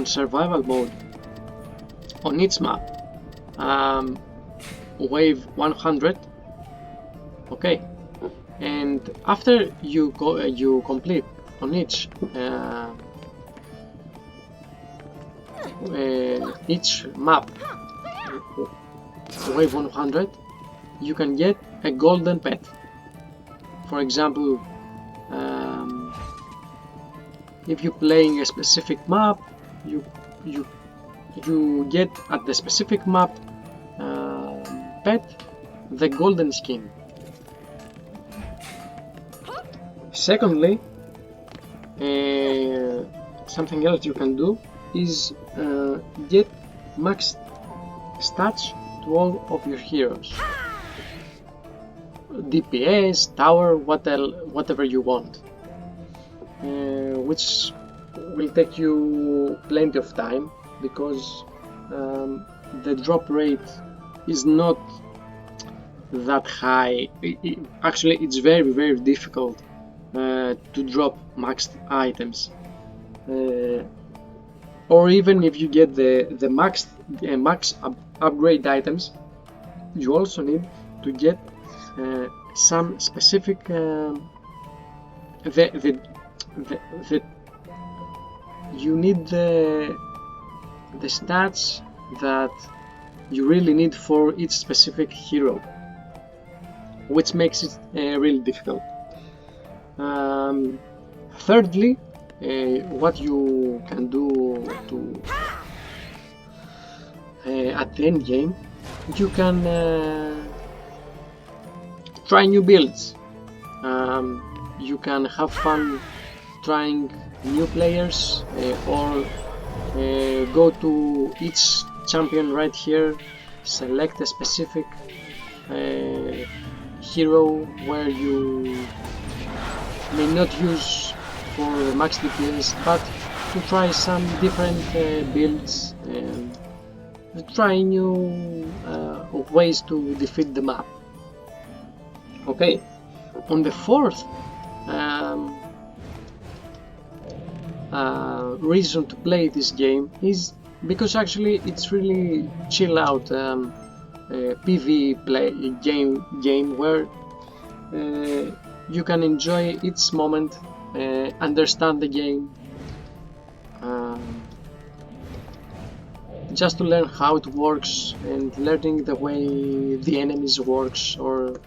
survival mode on each map wave 100. Okay, and after you complete on each map wave 100, you can get a golden pet. For example, if you're playing a specific map, you get at the specific map pet the golden skin. Secondly, something else you can do is get max stats to all of your heroes. DPS, tower, whatever you want, which will take you plenty of time, because the drop rate is not that high. Actually, it's very difficult to drop maxed items, or even if you get the max upgrade items, you also need to get some specific you need the stats that you really need for each specific hero, which makes it really difficult. Thirdly, what you can do to at the end game, you can try new builds. You can have fun trying new players, or go to each champion right here, select a specific hero where you may not use for max DPS, but to try some different builds and try new ways to defeat the map. Okay, on the fourth reason to play this game is because actually it's really chill out PvE game where you can enjoy each moment, understand the game, just to learn how it works and learning the way the enemies works, or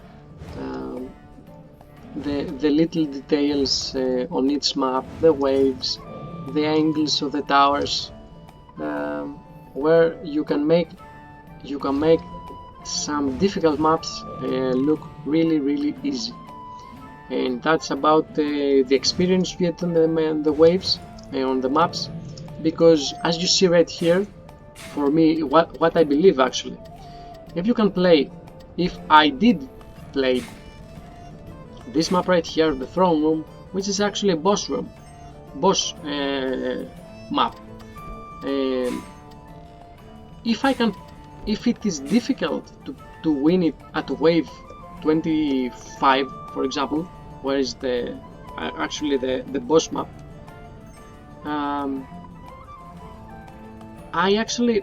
the little details on each map, the waves, the angles of the towers, where you can make some difficult maps look really easy. And that's about the experience you get on the waves, on the maps, because as you see right here, for me, what I believe actually, if I did play this map right here, the throne room, which is actually a boss map, if it is difficult to win it at wave 25, for example, where is the actually the boss map, I actually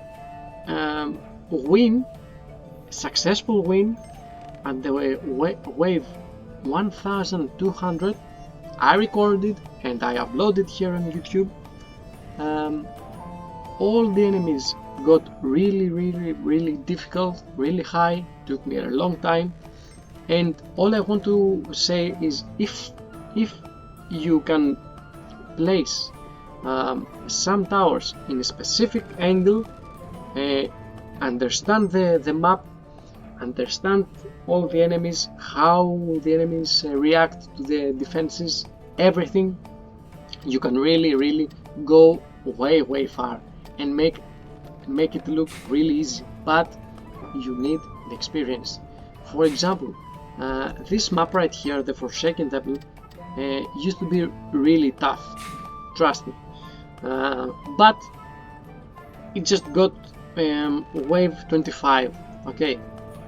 successful win at the wave 1200. I recorded and I uploaded here on YouTube. All the enemies got really difficult, really high, took me a long time, and all I want to say is if you can place some towers in a specific angle, understand the map, understand all the enemies, how the enemies react to the defenses, everything, you can really go way far and make it look really easy, but you need the experience. For example, this map right here, the Forsaken Temple, used to be really tough, trust me, but it just got wave 25. Okay,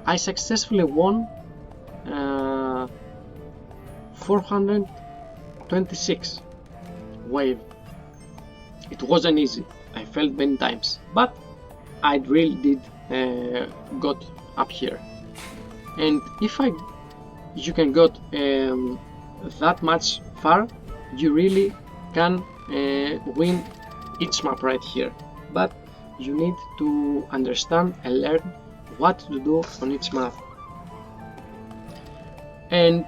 I successfully won 426 wave. It wasn't easy, I failed many times, but I really did got up here. And if you can got that much far, you really can win each map right here, but you need to understand and learn what to do on each map. And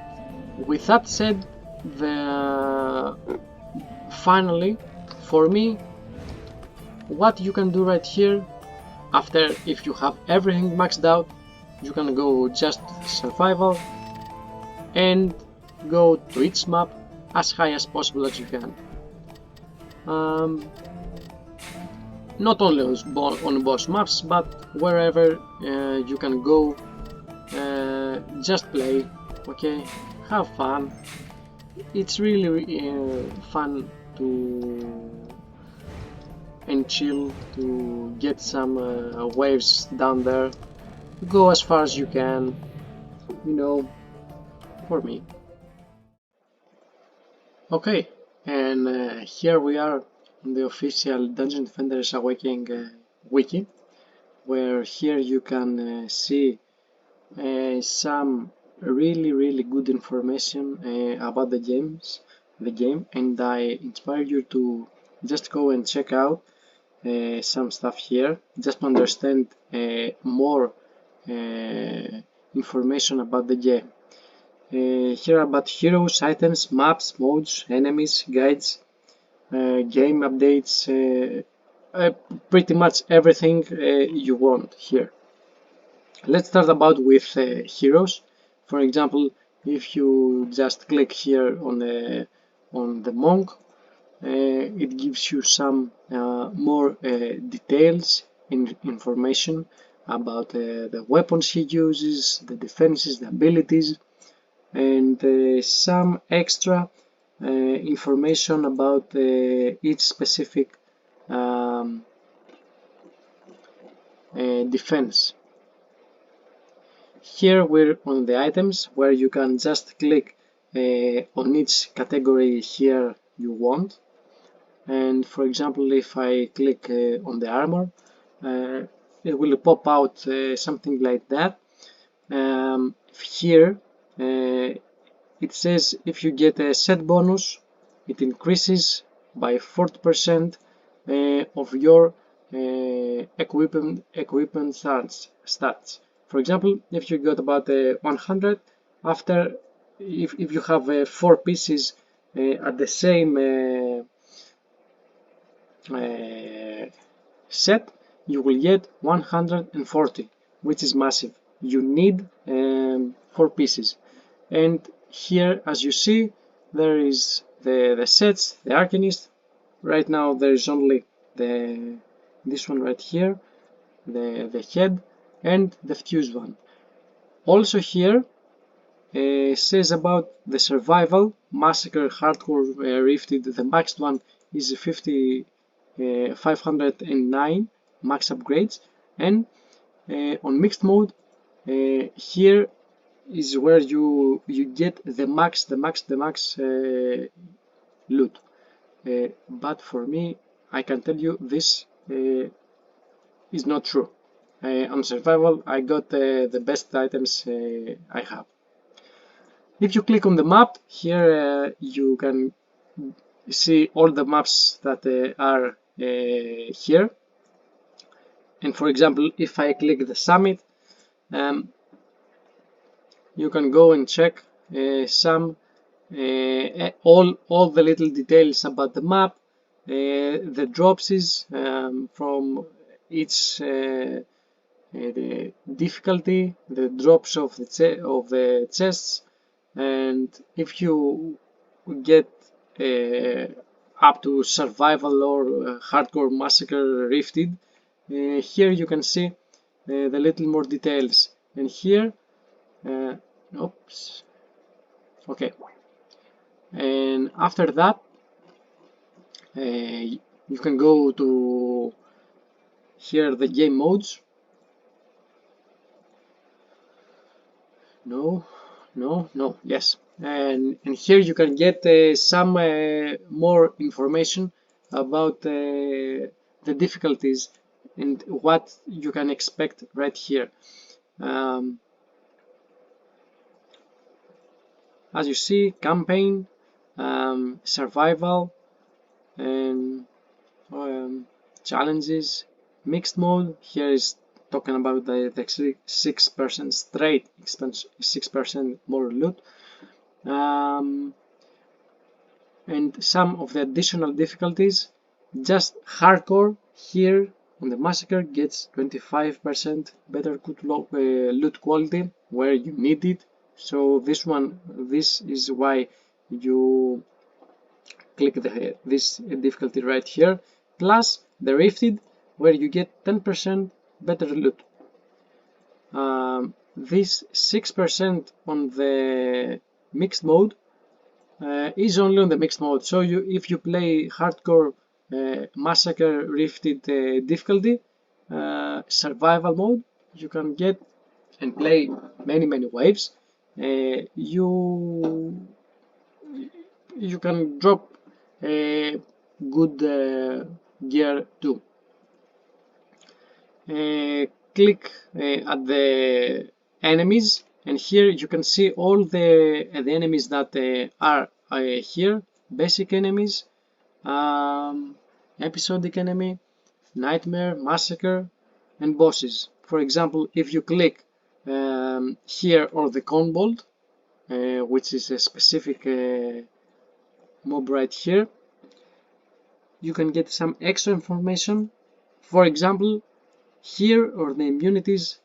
with that said, finally, for me, what you can do right here, after if you have everything maxed out, you can go just survival and go to each map as high as possible as you can. Not only on boss maps, but wherever you can go, just play, okay, have fun. It's really fun and chill to get some waves down there, go as far as you can, you know, for me. Okay, and here we are on the official Dungeon Defenders Awakening wiki, where here you can see some really good information about the game, and I inspire you to just go and check out some stuff here, just to understand more information about the game. Here about heroes, items, maps, modes, enemies, guides, game updates, pretty much everything you want here. Let's start about with heroes. For example, if you just click here on the monk, it gives you some more details information about the weapons he uses, the defenses, the abilities, and some extra information about each specific defense. Here we're on the items, where you can just click on each category here you want. And for example, if I click on the armor, it will pop out something like that. Here it says if you get a set bonus, it increases by 40% of your equipment stats. For example, if you got about 100, after if you have 4 pieces at the same set, you will get 140, which is massive. You need 4 pieces. And here, as you see, there is the sets, the Arcanist. Right now there is only this one right here, the head, and the fused one. Also here says about the survival, massacre, hardcore, rifted. The maxed one is 509 max upgrades, and on mixed mode here is where you get the max loot. But for me, I can tell you this is not true. On survival, I got the best items I have. If you click on the map, here you can see all the maps that are here. And for example, if I click the summit, you can go and check some all the little details about the map, the drops from each the difficulty, the drops of the chests, and if you get up to survival or hardcore, massacre, rifted, here you can see the little more details. And here oops, okay, and after that you can go to here the game modes. Yes, and here you can get some more information about the difficulties and what you can expect right here. As you see, campaign, survival, and challenges, mixed mode. Here is talking about the 6% straight expense, 6% more loot, and some of the additional difficulties. Just hardcore here on the massacre gets 25% better loot quality where you need it. So this is why you click this difficulty right here, plus the rifted, where you get 10% better loot. This 6% on the mixed mode is only on the mixed mode. So if you play hardcore, massacre, rifted difficulty, survival mode, you can get and play many waves. You can drop good gear too. Click at the enemies, and here you can see all the enemies that are here: basic enemies, episodic enemy, nightmare, massacre, and bosses. For example, if you click here on the Conbold, which is a specific mob right here, you can get some extra information. For example, here are the immunities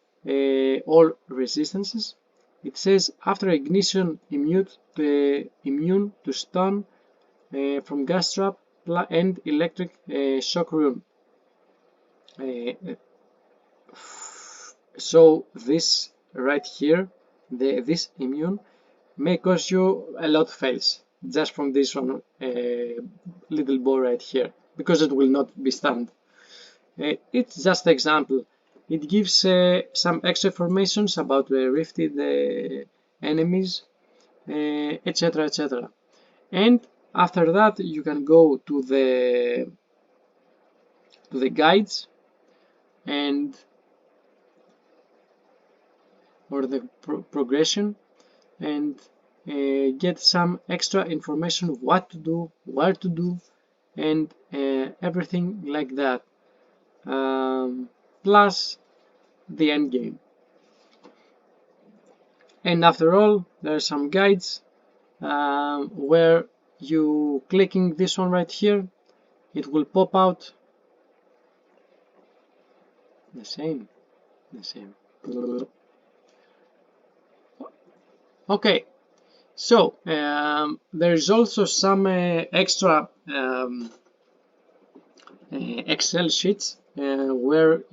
or resistances. It says after ignition, immune to stun from gas trap and electric shock rune. So this right here, this immune may cause you a lot of fails. just from this one little ball right here, because it will not be stunned. It's just an example. It gives some extra information about the rifted enemies, etc, etc. And after that you can go to the guides and or the progression, and get some extra information, what to do, where to do, and everything like that, plus the end game. And after all, there are some guides where you clicking this one right here, it will pop out the same. Okay, so there is also some extra Excel sheets where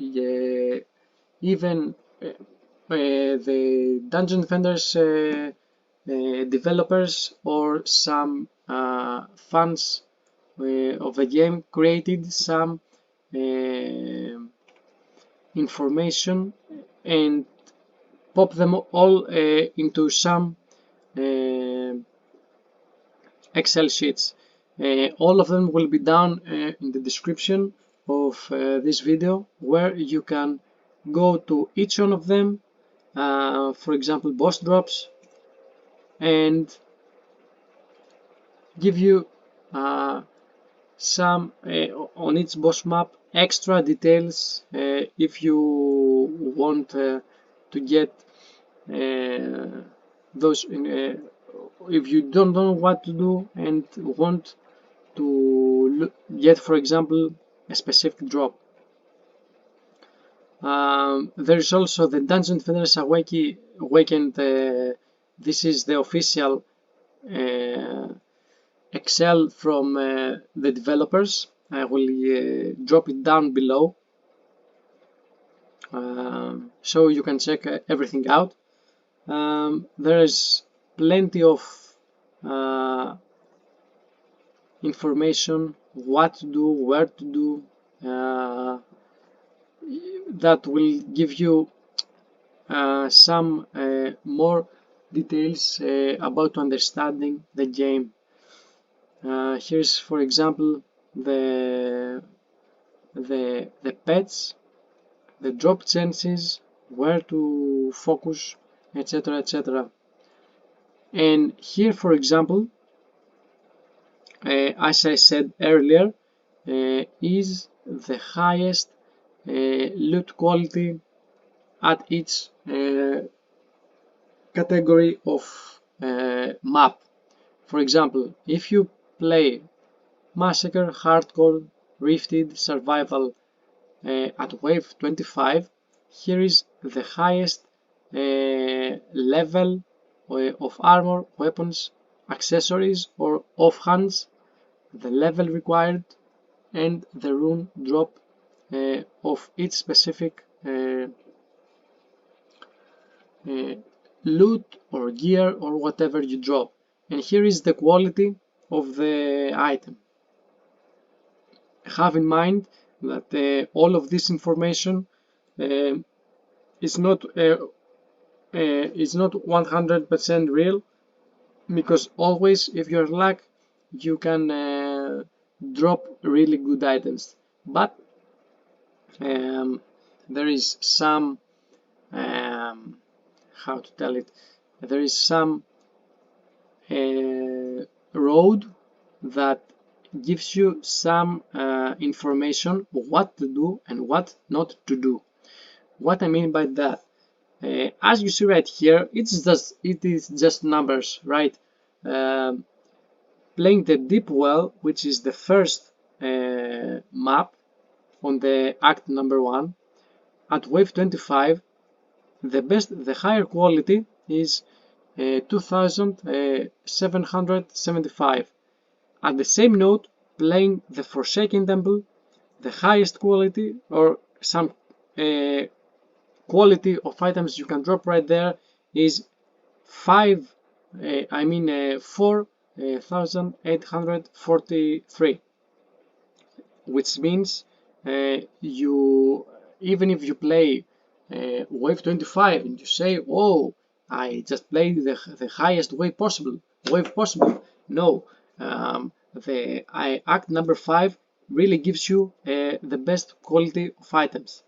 even the Dungeon Defenders developers or some fans of the game created some information and pop them all into some Excel sheets. All of them will be down in the description of this video, where you can go to each one of them, for example boss drops, and give you some on each boss map extra details if you want to get those if you don't know what to do and want to get, for example, a specific drop. There's also the Dungeon Defenders Awakened. This is the official Excel from the developers. I will drop it down below so you can check everything out. There is plenty of information, what to do, where to do, that will give you some more details about understanding the game. Here's, for example, the pets, the drop chances, where to focus, etc, etc. And here, for example, as I said earlier, is the highest loot quality at each category of map. For example, if you play Massacre, Hardcore, Rifted, Survival at wave 25, here is the highest level of armor, weapons, accessories or offhands, the level required, and the rune drop of each specific loot or gear or whatever you drop. And here is the quality of the item. Have in mind that all of this information is not 100% real, because always, if you're luck, you can drop really good items, but there is some how to tell it, there is some road that gives you some information what to do and what not to do. What I mean by that, as you see right here, it is just numbers, right? Playing the deep well, which is the first map on the act number 1 at wave 25, the higher quality is 2775. At the same note, playing the Forsaken Temple, the highest quality, or some quality of items you can drop right there, is 4 1843, which means you, even if you play wave 25 and you say, oh, I just played the highest wave possible, no, the act number 5 really gives you the best quality of items.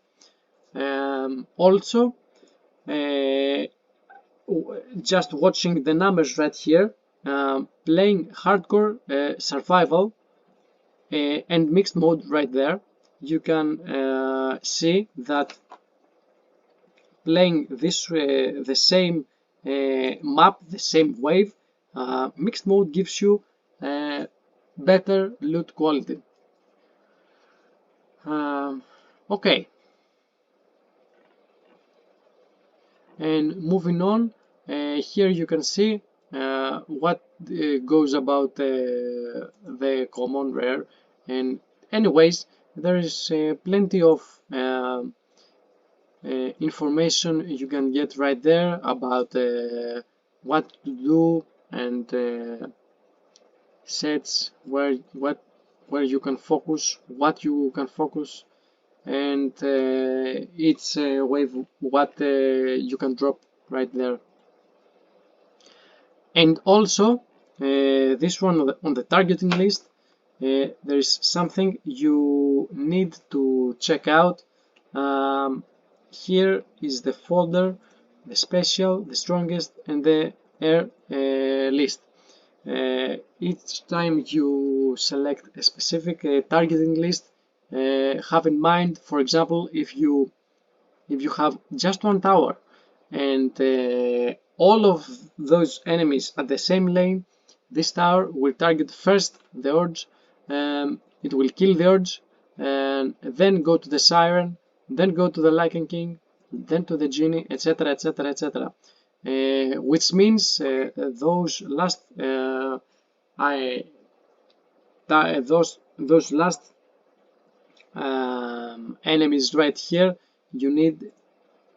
Also, just watching the numbers right here, playing hardcore survival and mixed mode right there, you can see that playing this the same map, the same wave, mixed mode gives you better loot quality. Okay, and moving on, here you can see what goes about the common rare, and anyways, there is plenty of information you can get right there about what to do, and sets where you can focus, what you can focus, and each wave what you can drop right there. And also this one on the targeting list, there is something you need to check out. Here is the folder, the special, the strongest, and the air list. Each time you select a specific targeting list, have in mind, for example, if you have just one tower and all of those enemies at the same lane, this tower will target first the Urge, it will kill the Urge, and then go to the Siren, then go to the Lycan King, then to the Genie, etc, etc, etc. Which means those last those last enemies right here, you need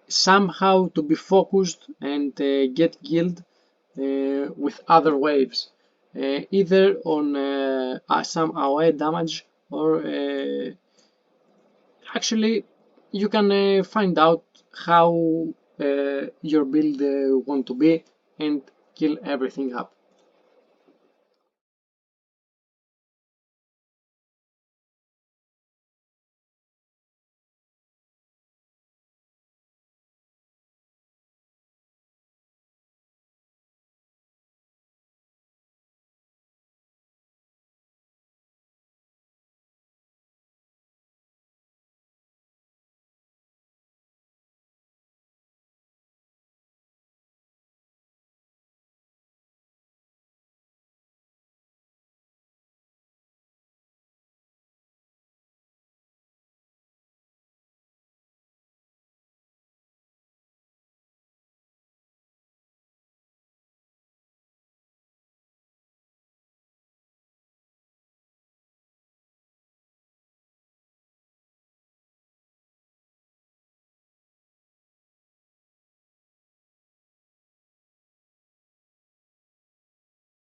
somehow to be focused and get killed with other waves, either on some AoE damage, or actually you can find out how your build want to be and kill everything up.